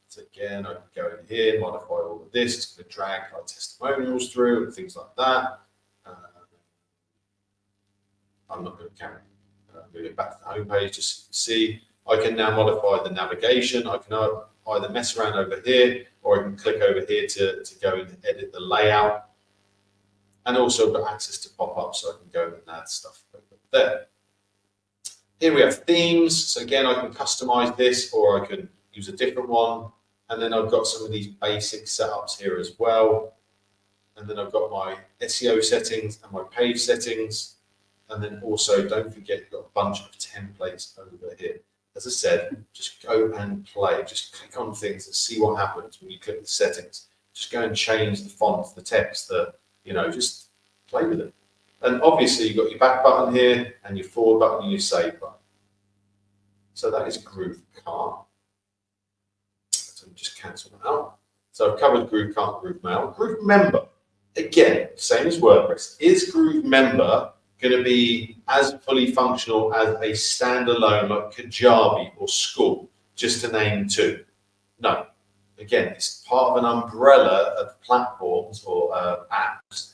So again, I can go in here, modify all of this. It's going to drag our testimonials through and things like that. I'm not going to carry. I'm going to go back to the home page just so you can see. I can now modify the navigation. I can either mess around over here, or I can click over here to go and edit the layout. And also I've got access to pop-ups, so I can go and add stuff over there. Here we have themes. So again, I can customize this, or I can use a different one. And then I've got some of these basic setups here as well. And then I've got my SEO settings and my page settings. And then also, don't forget, you've got a bunch of templates over here. As I said, just go and play. Just click on things and see what happens when you click the settings. Just go and change the font, the text, you know, just play with it. And obviously, you've got your back button here and your forward button and your save button. So that is Groove Cart. So just cancel that out. So I've covered Groove Cart, Groove Mail. Groove Member, again, same as WordPress. Is Groove Member going to be as fully functional as a standalone like Kajabi or School, just to name two? No. Again, it's part of an umbrella of platforms or apps,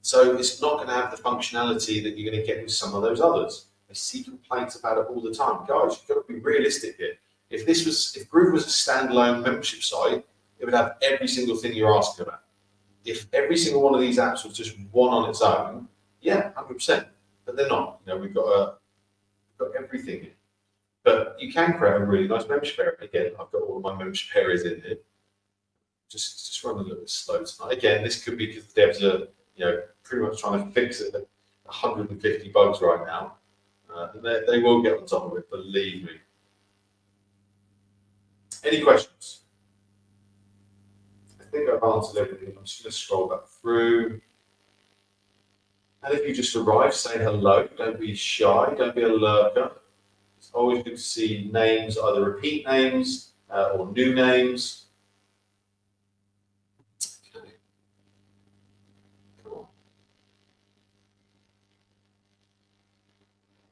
so it's not going to have the functionality that you're going to get with some of those others. I see complaints about it all the time. Guys, you've got to be realistic here. If Groove was a standalone membership site, it would have every single thing you're asking about. If every single one of these apps was just one on its own, yeah, 100%. But they're not. You know, we've got everything in. But you can create a really nice membership area. Again, I've got all of my membership areas in here. Just run a little bit slow tonight. Again, this could be because the devs are, you know, pretty much trying to fix it. 150 bugs right now, and they will get on top of it. Believe me. Any questions? I think I've answered everything. I'm just going to scroll back through. And if you just arrived, say hello. Don't be shy. Don't be a lurker. It's always good to see names, either repeat names or new names. Okay. Come on.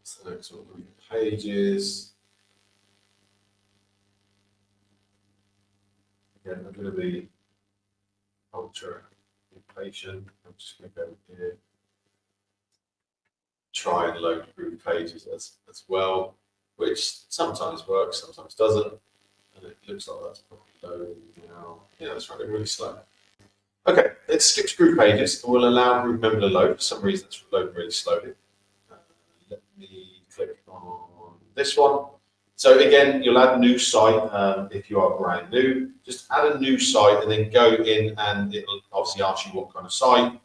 Select all the pages. Again, I'm going to be ultra impatient. I'm just going to go here. Try and load Groove pages as well, which sometimes works, sometimes doesn't. And it looks like that's probably loading now. Yeah, that's running really slow. Okay, let's skip to Groove pages and we'll allow Groove Member to load. For some reason, it's loading really slowly. Let me click on this one. So again, you'll add a new site if you are brand new. Just add a new site and then go in and it'll obviously ask you what kind of site.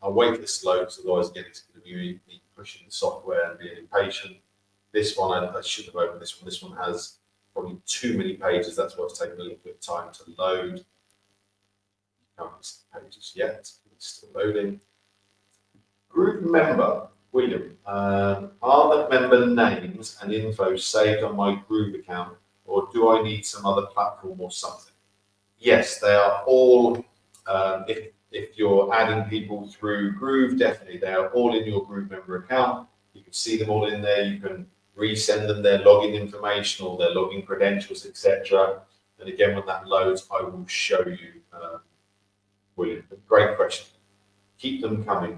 I'll wait for this to load because otherwise, again, it's going to be me pushing the software and being impatient. This one, I should have opened this one. This one has probably too many pages. That's why it's taking a little bit of time to load. Can't see the pages yet. It's still loading. Groove Member, William. Are the member names and info saved on my Groove account, or do I need some other platform or something? Yes, they are all. If you're adding people through Groove, definitely they are all in your Groove Member account. You can see them all in there. You can resend them their login information or their login credentials, etc. And again, when that loads, I will show you, William. Great question. Keep them coming.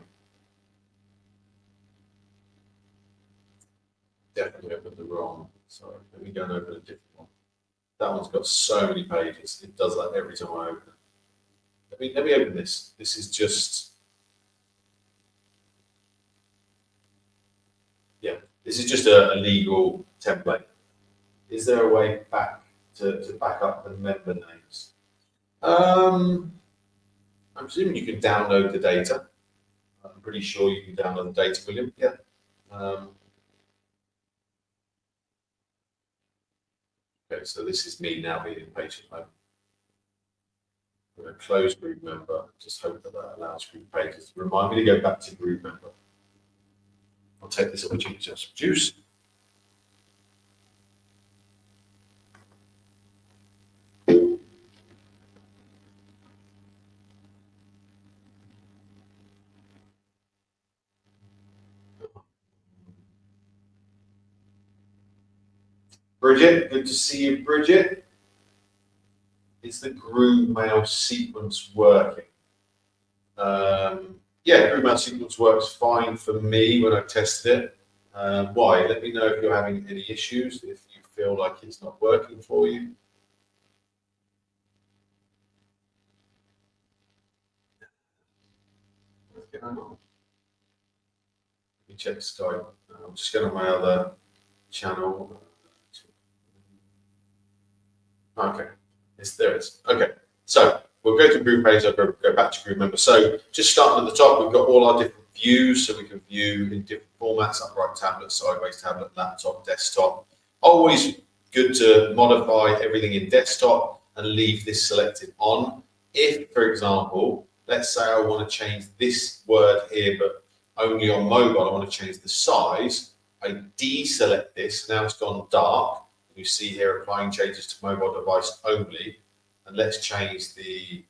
Definitely opened the wrong. Sorry, let me go and open a different one. That one's got so many pages. It does that every time I open it. Let me open this. This is just, yeah, this is just a legal template. Is there a way back to back up the member names? I'm assuming you can download the data. I'm pretty sure you can download the data, William. Yeah. Okay, so this is me now being impatient. I'm going to close Groove Member. Just hope that that allows Groove pages to remind me to go back to Groove Member. I'll take this opportunity to just produce. Bridget, good to see you, Bridget. Is the Groove mail sequence working? Yeah, Groove mail sequence works fine for me when I tested it. Why? Let me know if you're having any issues, if you feel like it's not working for you. What's going on? Let me check Skype. I'm just going to my other channel. Okay, there it is. Okay, so we'll go to Groove page. I'll go back to Groove Member. So just starting at the top, we've got all our different views, so we can view in different formats: upright tablet, sideways tablet, laptop, desktop. Always good to modify everything in desktop and leave this selected on. If, for example, let's say I want to change this word here, but only on mobile, I want to change the size. I deselect this. Now it's gone dark. You see here applying changes to mobile device only, and let's change the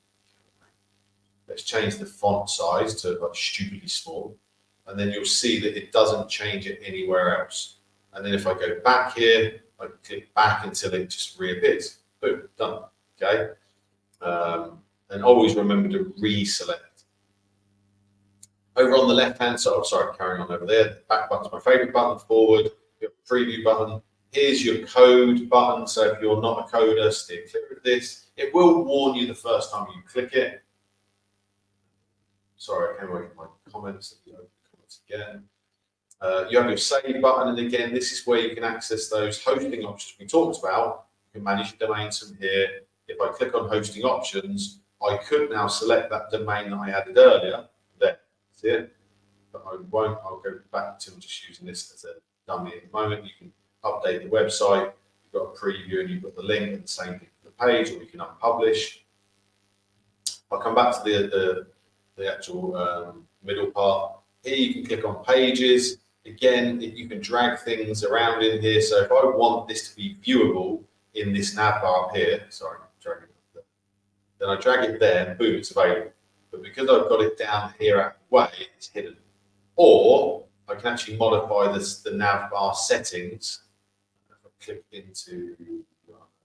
font size to like stupidly small, and then you'll see that it doesn't change it anywhere else. And then if I go back here, I click back until it just reappears. Boom, done. Okay, and always remember to reselect. Over on the left hand side, oh, sorry, carrying on over there. The back button's my favorite button. Forward, you have a preview button. Here's your code button. So if you're not a coder, steer clear of this. It will warn you the first time you click it. Sorry, I came away from my comments. Comments again. You have your save button, and again, this is where you can access those hosting options we talked about. You can manage your domains from here. If I click on hosting options, I could now select that domain that I added earlier. There, see it? But I won't. I'll go back to just using this as a dummy at the moment. You can update the website. You've got a preview and you've got the link, and the same thing for the page, or you can unpublish. I'll come back to the actual middle part. Here you can click on pages. Again, you can drag things around in here. So if I want this to be viewable in this nav bar up here, sorry, dragging it, then I drag it there and boom, it's available. But because I've got it down here out of the way, it's hidden. Or I can actually modify the nav bar settings. If I click into,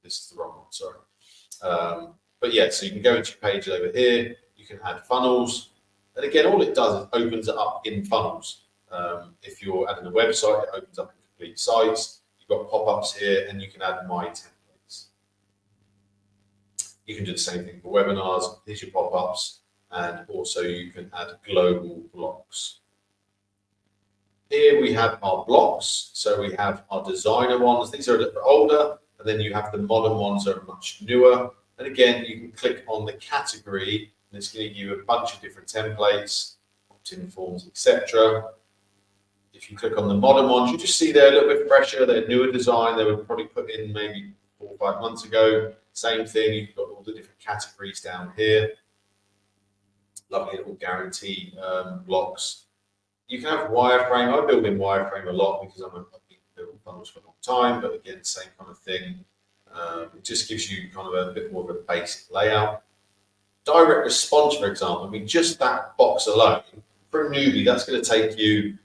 this is the wrong one, sorry. But yeah, so you can go into your page over here. You can add funnels. And again, all it does is opens it up in funnels. If you're adding a website, it opens up in complete sites. You've got pop-ups here, and you can add my templates. You can do the same thing for webinars. Here's your pop-ups, and also you can add global blocks. Here we have our blocks. So we have our designer ones. These are a little bit older, and then you have the modern ones that are much newer. And again, you can click on the category, and it's going to give you a bunch of different templates, opt-in forms, etc. If you click on the modern ones, you just see they're a little bit fresher. They're newer design. They were probably put in maybe 4 or 5 months ago. Same thing. You've got all the different categories down here. Lovely little guarantee blocks. You can have wireframe. I build in wireframe a lot because I've been building funnels for a long time. But again, same kind of thing. It just gives you kind of a bit more of a basic layout. Direct response, for example. I mean, just that box alone for a newbie, that's going to take you,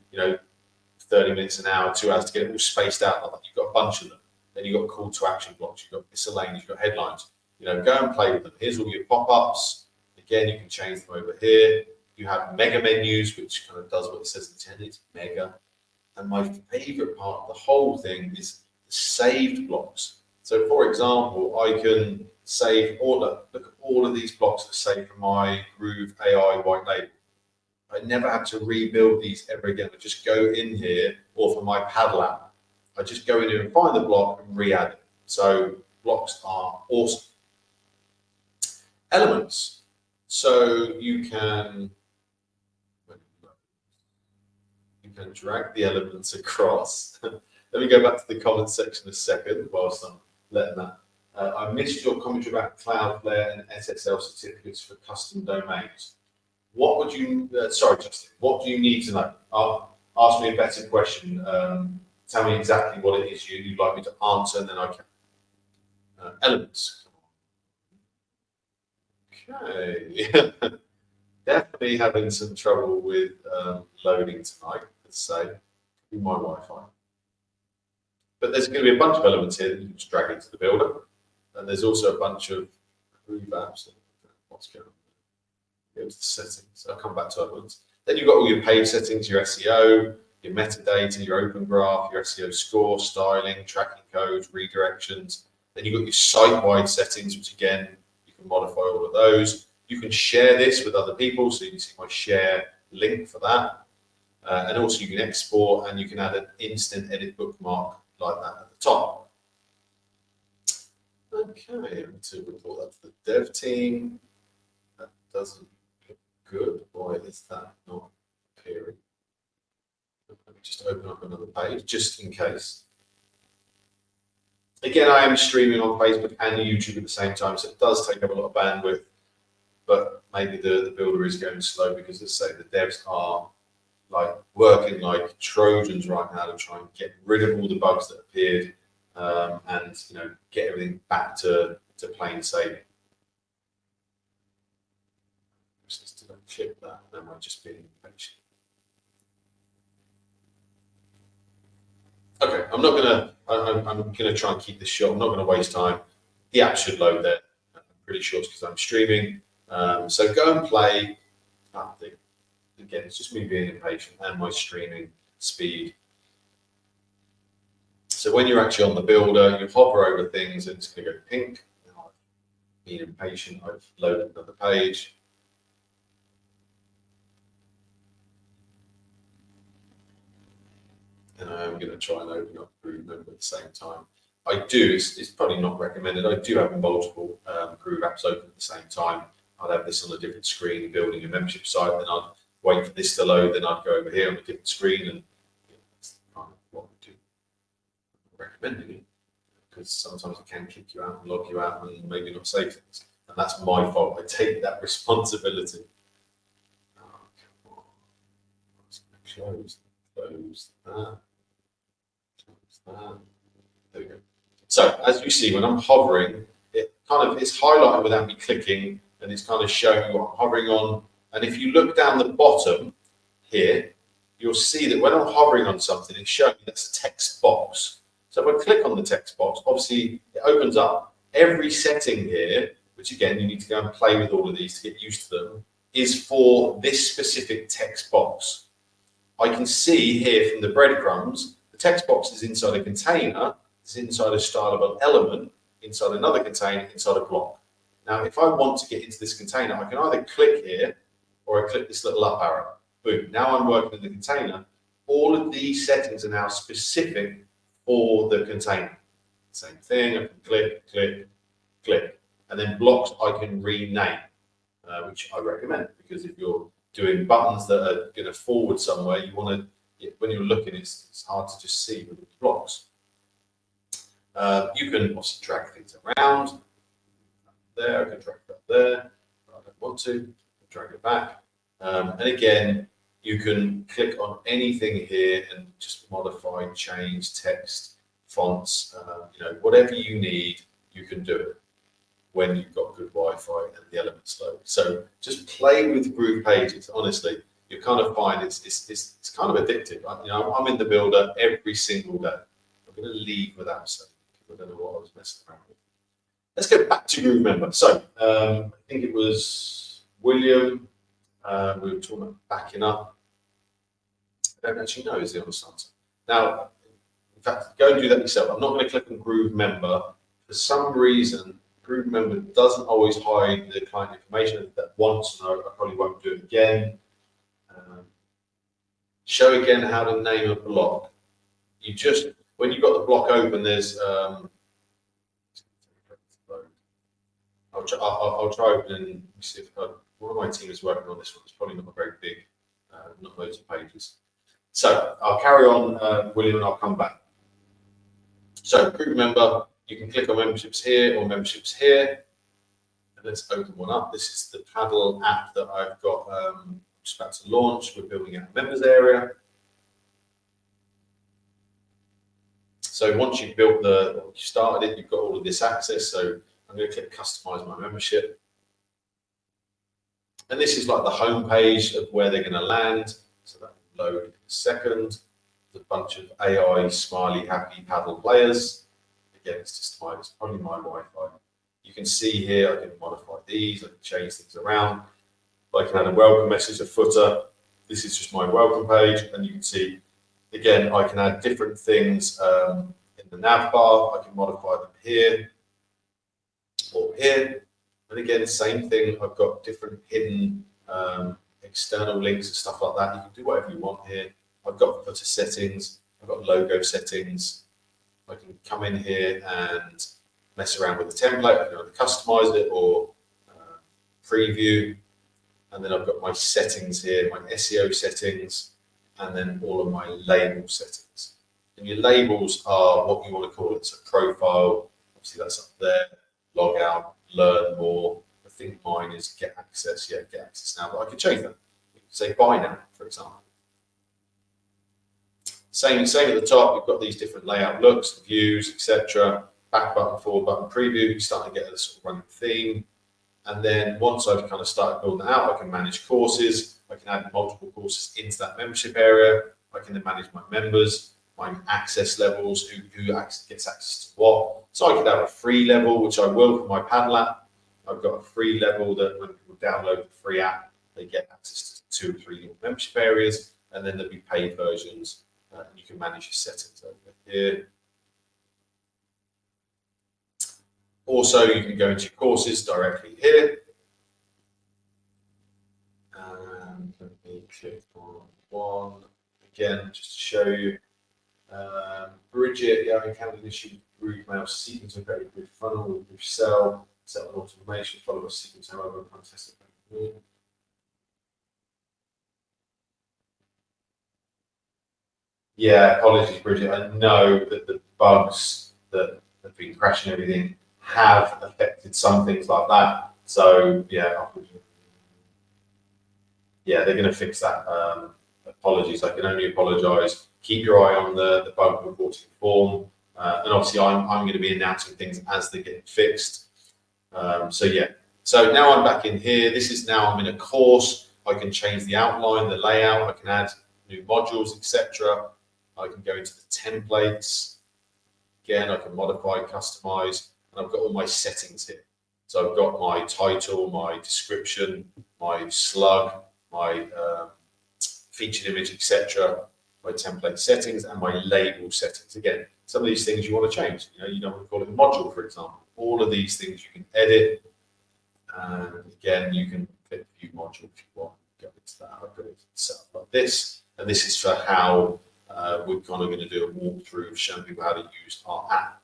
30 minutes an hour, 2 hours to get it all spaced out like that. You've got a bunch of them. Then you've got call to action blocks. You've got miscellaneous. You've got headlines. Go and play with them. Here's all your pop-ups. Again, you can change them over here. You have mega menus, which kind of does what it says in 10. It's mega. And my favorite part of the whole thing is the saved blocks. So, for example, I can save look at all of these blocks that are saved from my Groove AI white label. I never have to rebuild these ever again. I just go in here, or for my paddle app, I just go in here and find the block and re-add it. So blocks are awesome. Elements. So you can drag the elements across. Let me go back to the comment section a second whilst I'm letting that I missed your commentary about Cloudflare and SSL certificates for custom domains. What would you, sorry, Justin, what do you need to know? Ask me a better question. Tell me exactly what it is you'd like me to answer, and then I can. Elements. Okay. Definitely having some trouble with loading tonight, let's say, my Wi-Fi. But there's going to be a bunch of elements here that you can just drag into the builder. And there's also a bunch of Groove apps. What's going on? Here's the settings. I'll come back to other ones. Then you've got all your page settings, your SEO, your metadata, your open graph, your SEO score, styling, tracking codes, redirections. Then you've got your site-wide settings, which again, you can modify all of those. You can share this with other people, so you can see my share link for that. And also you can export and you can add an instant edit bookmark like that at the top. Okay, I'm going to report that to the dev team. That doesn't look good. Why is that not appearing? Let me just open up another page just in case. Again, I am streaming on Facebook and YouTube at the same time, so it does take up a lot of bandwidth. But maybe the builder is going slow because, as I say, the devs are like working like Trojans right now to try and get rid of all the bugs that appeared and get everything back to plain sailing. Just to click that, am I just being impatient? Okay, I'm gonna try and keep this short. I'm not gonna waste time. The app should load there. I'm pretty sure it's because I'm streaming. So go and play. Again, it's just me being impatient and my streaming speed. So when you're actually on the builder, you hover over things and it's going to go pink. Now I've been impatient. I've loaded another page. And I am going to try and open up Groove Member at the same time. I do, it's probably not recommended. I do have multiple Groove apps open at the same time. I'd have this on a different screen, building a membership site, then I'd wait for this to load, then I'd go over here on a different screen, and that's kind of what we do. I'm recommending it because sometimes it can kick you out and log you out and maybe not save things. And that's my fault. I take that responsibility. Oh, come on. Close that. Close that. There we go. So as you see, when I'm hovering, it's highlighted without me clicking, and it's kind of showing you what I'm hovering on. And if you look down the bottom here, you'll see that when I'm hovering on something, it's showing me that's a text box. So if I click on the text box, obviously it opens up every setting here, which again, you need to go and play with all of these to get used to them, is for this specific text box. I can see here from the breadcrumbs, the text box is inside a container, it's inside a stylable element, inside another container, inside a block. Now, if I want to get into this container, I can either click here or I click this little up arrow. Boom. Now I'm working in the container. All of these settings are now specific for the container. Same thing. I can click, click, click. And then blocks I can rename, which I recommend because if you're doing buttons that are going to forward somewhere, you want to, when you're looking, it's hard to just see with the blocks. You can also drag things around. There, I can drag that there. I don't want to. Drag it back. And again, you can click on anything here and just modify, change text, fonts, whatever you need, you can do it when you've got good Wi-Fi and the elements load. So just play with Groove pages. Honestly, you kind of find it's kind of addictive. I'm in the builder every single day. I'm going to leave without saying. I don't know what I was messing around with. Let's go back to Groove Member. So I think it was William. We were talking about backing up. I don't actually know is the honest answer. Now, in fact, go and do that yourself. I'm not going to click on Groove Member. For some reason, Groove Member doesn't always hide the client information. That once, and I probably won't do it again. Show again how to name a block. You just, when you've got the block open, there's I'll try opening, see if one of my team is working on this one. It's probably not very big, not loads of pages. So I'll carry on, William, and I'll come back. So Groove Member, You can click on memberships here or memberships here. And let's open one up. This is the paddle app that I've got just about to launch. We're building out a members area. So once you've built you started it, you've got all of this access. So I'm going to click customize my membership. And this is like the home page of where they're going to land. So that will load in a second. There's a bunch of AI smiley happy paddle players. Again, it's probably my Wi-Fi. You can see here, I can modify these, I can change things around. I can add a welcome message, a footer. This is just my welcome page, and you can see, again, I can add different things in the nav bar. I can modify them here or here. And again, same thing, I've got different hidden external links and stuff like that. You can do whatever you want here. I've got footer settings, I've got logo settings. I can come in here and mess around with the template. I can either customize it or preview. And then I've got my settings here, my SEO settings, and then all of my label settings. And your labels are what you want to call it. So profile, obviously that's up there, log out, learn more. I think mine is get access. Yeah, get access now, but I can change that. You can say buy now, for example. Same at the top, you've got these different layout looks, views, etc. Back button, forward button, preview. You start to get a sort of running theme. And then once I've kind of started building that out, I can manage courses. I can add multiple courses into that membership area. I can then manage my members, my access levels, who gets access to what. So I could have a free level, which I will for my paddle app. I've got a free level that when people download the free app, they get access to 2 or 3 little membership areas. And then there'll be paid versions. And you can manage your settings over here. Also, you can go into your courses directly here. And let me click on one again, just to show you. Bridget, yeah, encountered an issue with GrooveMail seeking to create a good funnel with GrooveSell, set up an automation, follow a sequence, however, and test it. Yeah, apologies, Bridget. I know that the bugs that have been crashing everything have affected some things like that. So yeah, they're going to fix that. Apologies, I can only apologise. Keep your eye on the bug reporting form, and obviously I'm going to be announcing things as they get fixed. So yeah, so now I'm back in here. This is now I'm in a course. I can change the outline, the layout. I can add new modules, etc. I can go into the templates. Again, I can modify, customize, and I've got all my settings here. So I've got my title, my description, my slug, my featured image, etc., my template settings, and my label settings. Again, some of these things you want to change. You don't want to call it a module, for example. All of these things you can edit. And again, you can click view module if you want. Go into that. I've got it set up like this. And this is for how we're kind of going to do a walkthrough of showing people how to use our app.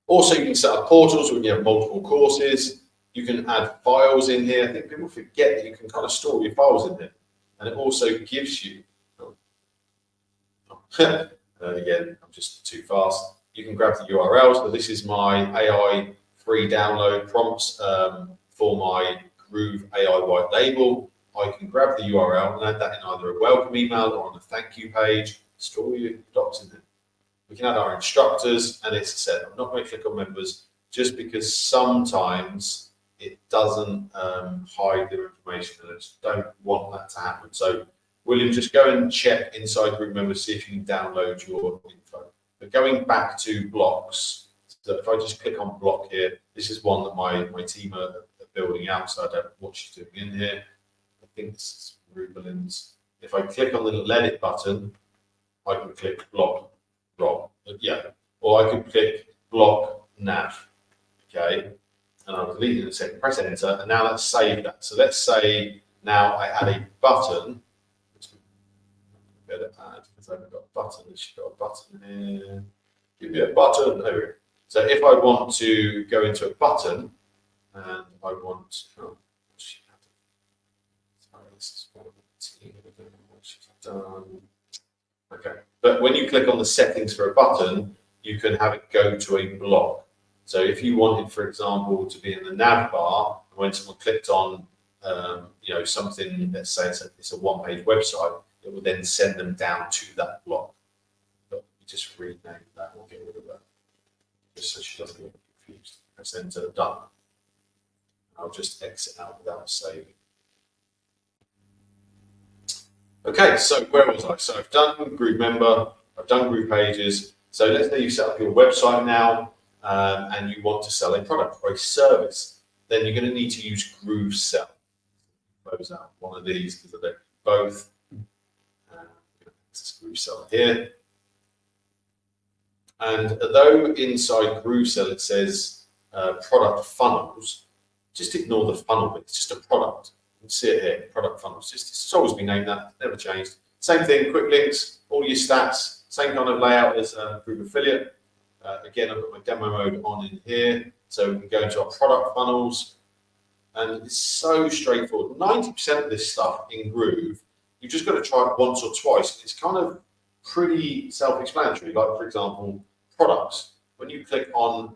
Also, you can set up portals when you have multiple courses. You can add files in here. I think people forget that you can kind of store your files in here. And it also gives you, again, I'm just too fast. You can grab the URL. So this is my AI free download prompts for my Groove AI white label. I can grab the URL and add that in either a welcome email or on a thank you page, store your docs in there. We can add our instructors, and it's said, I'm not going to click on members just because sometimes it doesn't hide their information, and I just don't want that to happen. So William, just go and check inside Group Members, see if you can download your info. But going back to blocks, so if I just click on block here, this is one that my team are building out, so I don't know what she's doing in here. I think this is Rubelin's. If I click on the little edit button, I can click block Rob. Yeah, or I could click block nav. Okay, and I'll delete it in a second, press enter, and now let's save that. So let's say now I add a button. Better add because I haven't got a button. She's got a button here. Give me a button. There we go. So if I want to go into a button and I want, okay. But when you click on the settings for a button, you can have it go to a blog. So if you wanted, for example, to be in the nav bar, when someone clicked on something, let's say it's a one-page website, it will then send them down to that blog. But you just rename that or get rid of that, just so she doesn't get confused. Press enter, done. I'll just exit out without saving. Okay, so where was I? So I've done Groove Member, I've done Groove Pages. So let's say you set up your website now and you want to sell a product or a service. Then you're going to need to use GrooveSell. Close out one of these because I don't need both. This is GrooveSell here. And although inside GrooveSell it says product funnels, just ignore the funnel bit. It's just a product. You can see it here, product funnels. It's always been named that, never changed. Same thing, quick links, all your stats, same kind of layout as Groove Affiliate. Again, I've got my demo mode on in here. So we can go into our product funnels. And it's so straightforward. 90% of this stuff in Groove, you've just got to try it once or twice. It's kind of pretty self-explanatory. Like, for example, products. When you click on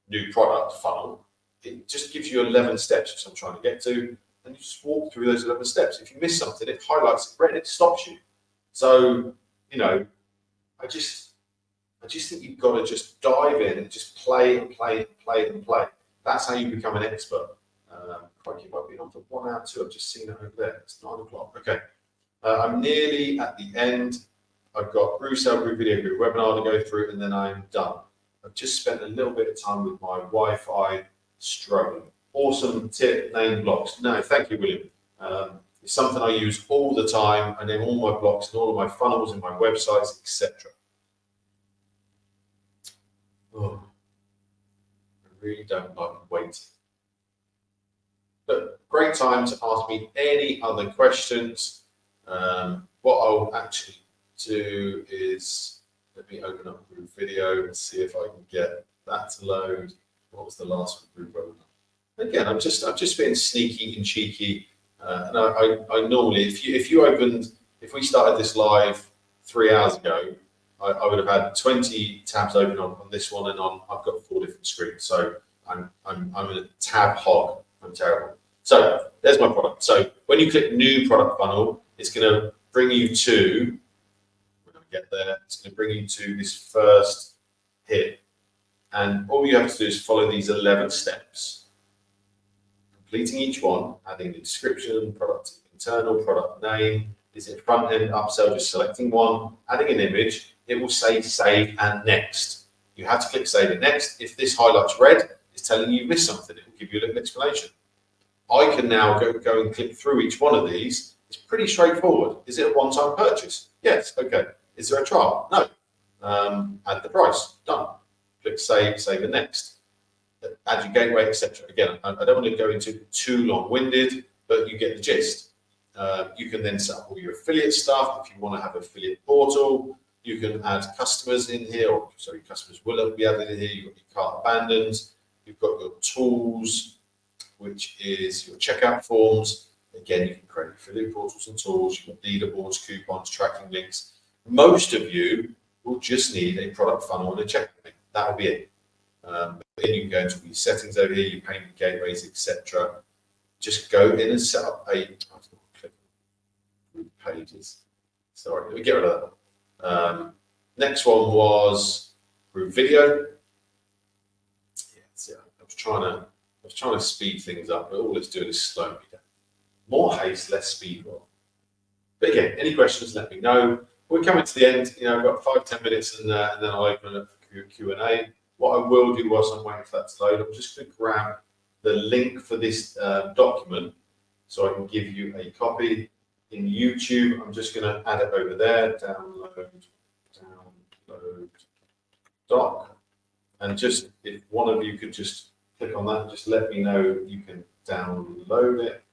new product funnel, it just gives you 11 steps, which I'm trying to get to, and you just walk through those 11 steps. If you miss something, it highlights it red, it stops you. So, I just think you've got to just dive in and just play and play and play and play. That's how you become an expert. Quite keep up being on for 1 hour too. I've just seen it over there. It's 9 o'clock. Okay. I'm nearly at the end. I've got GrooveSell, Groove Video, Groove Webinar to go through, and then I'm done. I've just spent a little bit of time with my Wi-Fi struggling. Awesome tip, name blocks. No, thank you, William. It's something I use all the time. I name all my blocks and all of my funnels and my websites, etc. Oh, I really don't like waiting. But great time to ask me any other questions. What I'll actually do is, let me open up Groove Video and see if I can get that to load. What was the last one? Groove Webinar. Again, I'm just being sneaky and cheeky. And I normally, if we started this live 3 hours ago, I would have had 20 tabs open on this one, and I've got 4 different screens. So I'm a tab hog. I'm terrible. So there's my product. So when you click New Product Funnel, it's going to bring you to, we're going to get there, it's going to bring you to this first hit. And all you have to do is follow these 11 steps, completing each one, adding the description, product internal, product name. Is it front end, upsell, just selecting one, adding an image. It will say save and next. You have to click save and next. If this highlights red, it's telling you missed something. It will give you a little explanation. I can now go and click through each one of these. It's pretty straightforward. Is it a one-time purchase? Yes. Okay. Is there a trial? No. Add the price. Done. Click save, save and next. Add your gateway, etc. Again, I don't want to go into too long-winded, but you get the gist. You can then set up all your affiliate stuff. If you want to have an affiliate portal, you can add customers in here, or sorry, customers will be added in here. You've got your cart abandoned. You've got your tools, which is your checkout forms. Again, you can create affiliate portals and tools. You've got leaderboards, coupons, tracking links. Most of you will just need a product funnel and a checkout link. That'll be it. Then you can go into your settings over here, your payment gateways, etc. Just go in and set up a pages. Sorry, let me get rid of that. Next one was Groove Video. Yeah, I was trying to speed things up, but all it's doing is slowing me down. More haste, less speed. But again, any questions, let me know. We're coming to the end. I've got 5-10 minutes, and then I'll open it up for Q&A. What I will do whilst I'm waiting for that to load, I'm just going to grab the link for this document so I can give you a copy. In YouTube, I'm just going to add it over there, download doc. And just, if one of you could just click on that, just let me know you can download it.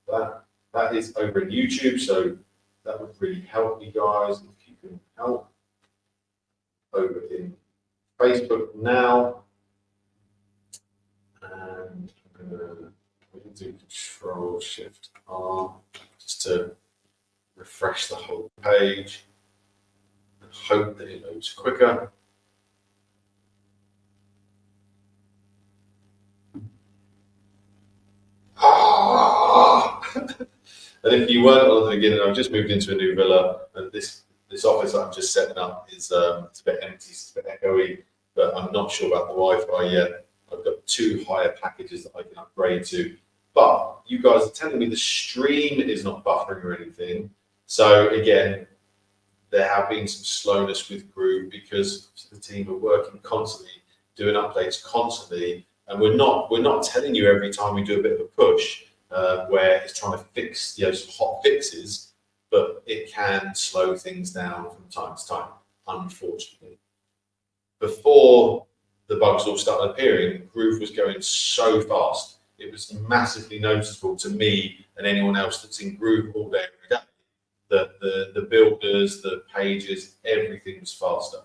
That is over in YouTube, so that would really help me, guys, if you can help. Over in Facebook now. And we can do Control-Shift-R just to refresh the whole page. hope that it loads quicker. And if you weren't on the beginning, I've just moved into a new villa, and this office that I'm just setting up is it's a bit empty, it's a bit echoey, but I'm not sure about the Wi-Fi yet. I've got 2 higher packages that I can upgrade to, but you guys are telling me the stream is not buffering or anything. So again, there have been some slowness with Groove because the team are working constantly, doing updates constantly, and we're not telling you every time we do a bit of a push where it's trying to fix some hot fixes, but it can slow things down from time to time, unfortunately. Before the bugs all started appearing, Groove was going so fast. It was massively noticeable to me and anyone else that's in Groove all day, every day. The builders, the pages, everything was faster.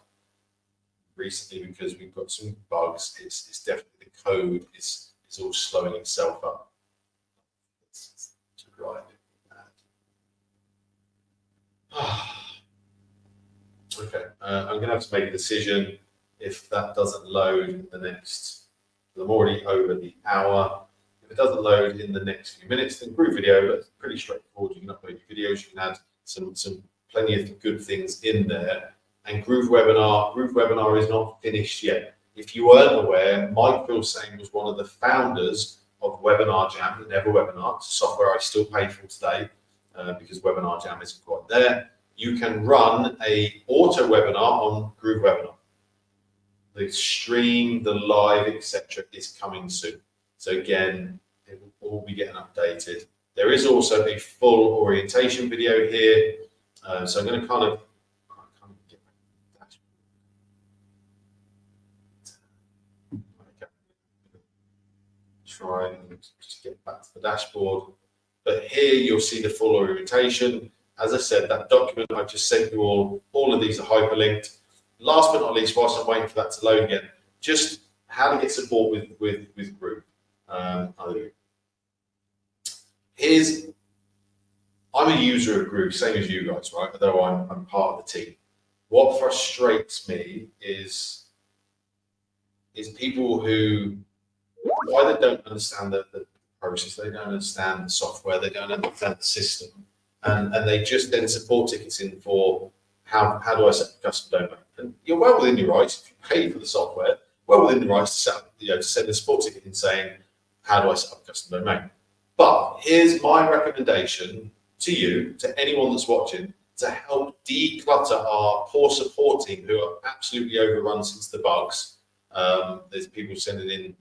Recently, because we've got some bugs, it's definitely the code is all slowing itself up. It's driving me mad. Okay, I'm going to have to make a decision if that doesn't load in the next. I'm already over the hour. If it doesn't load in the next few minutes, then Groove video, but it's pretty straightforward. You can upload your videos, you can add some plenty of good things in there. And Groove Webinar is not finished yet. If you weren't aware, Mike Philsane was one of the founders of Webinar Jam, the Never Webinar. It's software I still pay for today because Webinar Jam isn't quite there. You can run a auto webinar on Groove Webinar. The stream, the live, etc. is coming soon. So again, it will all be getting updated. There is also a full orientation video here. So I'm going to kind of get back to the dashboard. Try and just get back to the dashboard. But here you'll see the full orientation. As I said, that document I've just sent you all of these are hyperlinked. Last but not least, whilst I'm waiting for that to load again, just how to get support with Groove. I'm a user of Groove, same as you guys, right? Although I'm part of the team. What frustrates me is people who either don't understand the process, they don't understand the software, they don't understand the system, and they just then support tickets in for how do I set a custom domain? And you're well within your rights, if you pay for the software, well within your rights to set up, to send a support ticket in saying, how do I set up a custom domain? But here's my recommendation to you, to anyone that's watching, to help declutter our poor support team who are absolutely overrun since the bugs. There's people sending in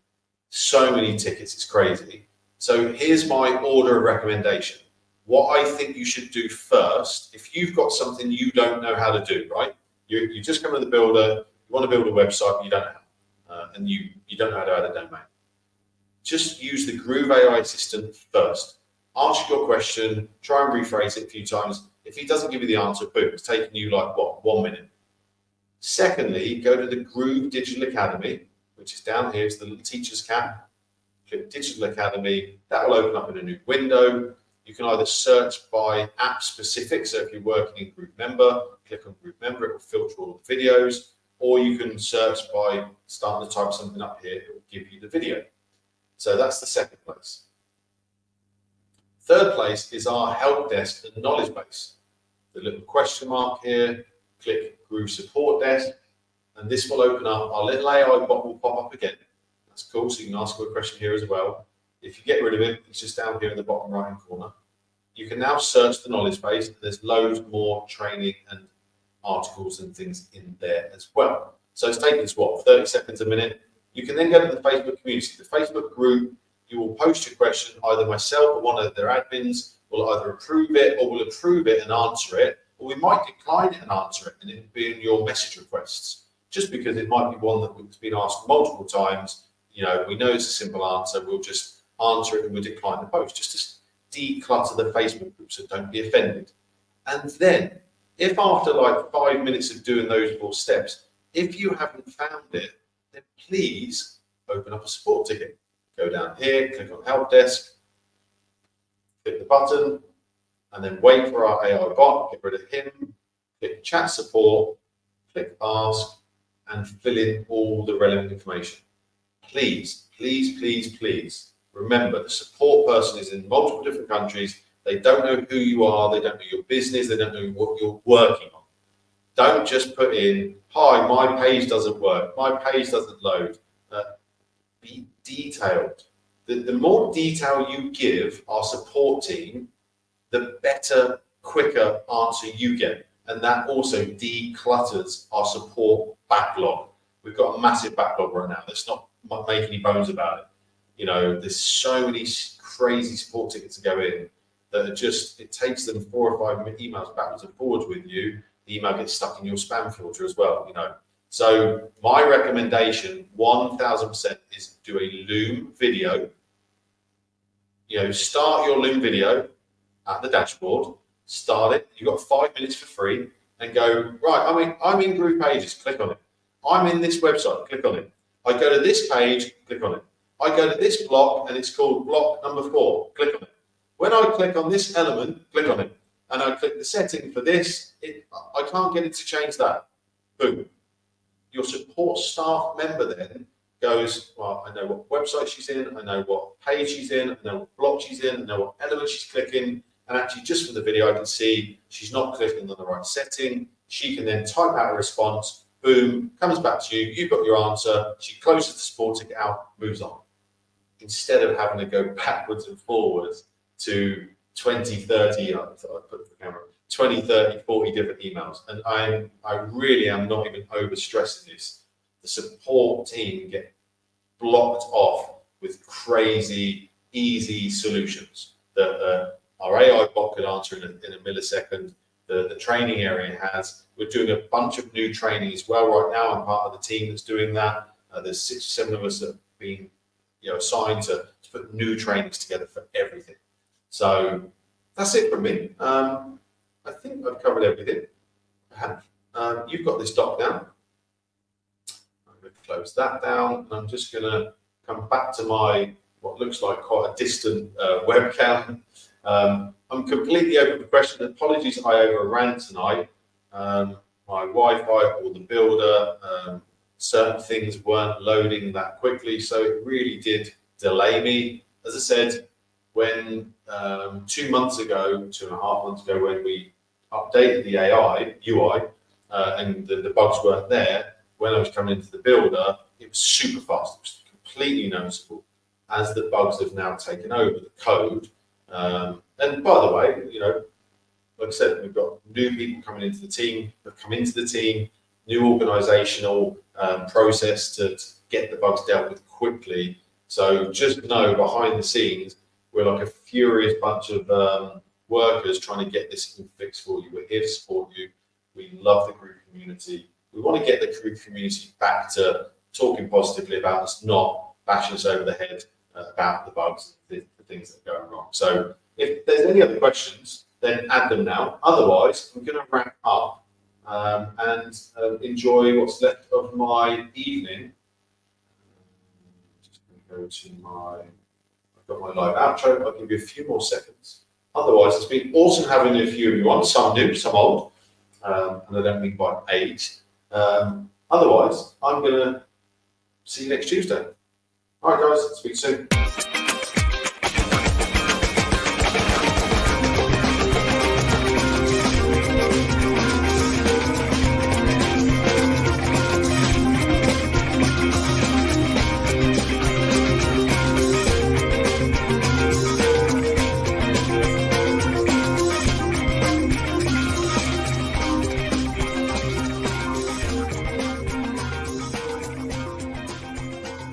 so many tickets, it's crazy. So here's my order of recommendation. What I think you should do first, if you've got something you don't know how to do, right? You just come to the builder, you want to build a website, but you don't know how, and you don't know how to add a domain. Just use the Groove AI assistant first. Ask your question, try and rephrase it a few times. If he doesn't give you the answer, boom, it's taken you like, what, 1 minute. Secondly, go to the Groove Digital Academy, which is down here. It's the little teacher's cap. Click Digital Academy. That will open up in a new window. You can either search by app specific. So if you're working in Groove Member, click on Groove Member, it will filter all the videos. Or you can search by starting to type something up here, it will give you the video. So that's the second place. Third place is our help desk and knowledge base. The little question mark here, click Groove Support Desk, and this will open up. Our little AI bot will pop up again. That's cool, so you can ask a question here as well. If you get rid of it, it's just down here in the bottom right-hand corner. You can now search the knowledge base, and there's loads more training and articles and things in there as well. So it's taking us, what, 30 seconds a minute? You can then go to the Facebook community, the Facebook group. You will post your question, either myself or one of their admins will either approve it or will approve it and answer it, or we might decline it and answer it, and it will be in your message requests. Just because it might be one that's been asked multiple times, we know it's a simple answer, we'll just answer it and we'll decline the post, just to declutter the Facebook group, so don't be offended. And then, if after like 5 minutes of doing those 4 steps, if you haven't found it, then please open up a support ticket. Go down here, click on Help Desk, click the button, and then wait for our AI bot, get rid of him, click Chat Support, click ask, and fill in all the relevant information. Please, please, please, please remember the support person is in multiple different countries. They don't know who you are, they don't know your business, they don't know what you're working on. Don't just put in, hi, my page doesn't work, my page doesn't load. Be detailed. The more detail you give our support team, the better, quicker answer you get. And that also declutters our support backlog. We've got a massive backlog right now. Let's not make any bones about it. You know, there's so many crazy support tickets to go in that are just, it takes them 4 or 5 emails backwards and forwards with you. The email gets stuck in your spam filter as well, you know. So my recommendation, 1000%, is do a Loom video. You know, start your Loom video at the dashboard, start it. You've got 5 minutes for free, and go, right, I'm in Groove Pages, click on it. I'm in this website, click on it. I go to this page, click on it. I go to this block, and it's called block number 4, click on it. When I click on this element, click on it. And I click the setting for this, I can't get it to change that. Boom. Your support staff member then goes, well, I know what website she's in, I know what page she's in, I know what block she's in, I know what element she's clicking, and actually just from the video I can see she's not clicking on the right setting. She can then type out a response, boom, comes back to you, you've got your answer, she closes the support ticket out, moves on. Instead of having to go backwards and forwards to 20, 30, I put the camera, 20, 30, 40 different emails. And I really am not even over stressing this. The support team get blocked off with crazy, easy solutions that our AI bot could answer in a millisecond. The training area has. We're doing a bunch of new training as well right now. I'm part of the team that's doing that. There's 6 or 7 of us that have been assigned to put new trainings together for everything. So that's it from me. I think I've covered everything. I have. You've got this doc now. I'm going to close that down, and I'm just going to come back to my what looks like quite a distant webcam. I'm completely open for questions. Apologies, I overran tonight. My Wi-Fi or the builder, certain things weren't loading that quickly, so it really did delay me. As I said, when 2 months ago, 2.5 months ago, when we updated the AI UI and the bugs weren't there, when I was coming into the builder, it was super fast. It was completely noticeable. As the bugs have now taken over the code, and by the way, like I said, we've got new people coming into the team, have come into the team, new organisational process to get the bugs dealt with quickly. So just know behind the scenes, we're like a furious bunch of workers trying to get this thing fixed for you. We're here to support you. We love the Groove community. We want to get the Groove community back to talking positively about us, not bashing us over the head about the bugs, the things that are going wrong. So if there's any other questions, then add them now. Otherwise, I'm going to wrap up and enjoy what's left of my evening. Just going to go to my... I've got my live outro. I'll give you a few more seconds. Otherwise, it's been awesome having a few of you on. Some new, some old, and I don't mean by age. Otherwise, I'm going to see you next Tuesday. All right, guys. Speak soon.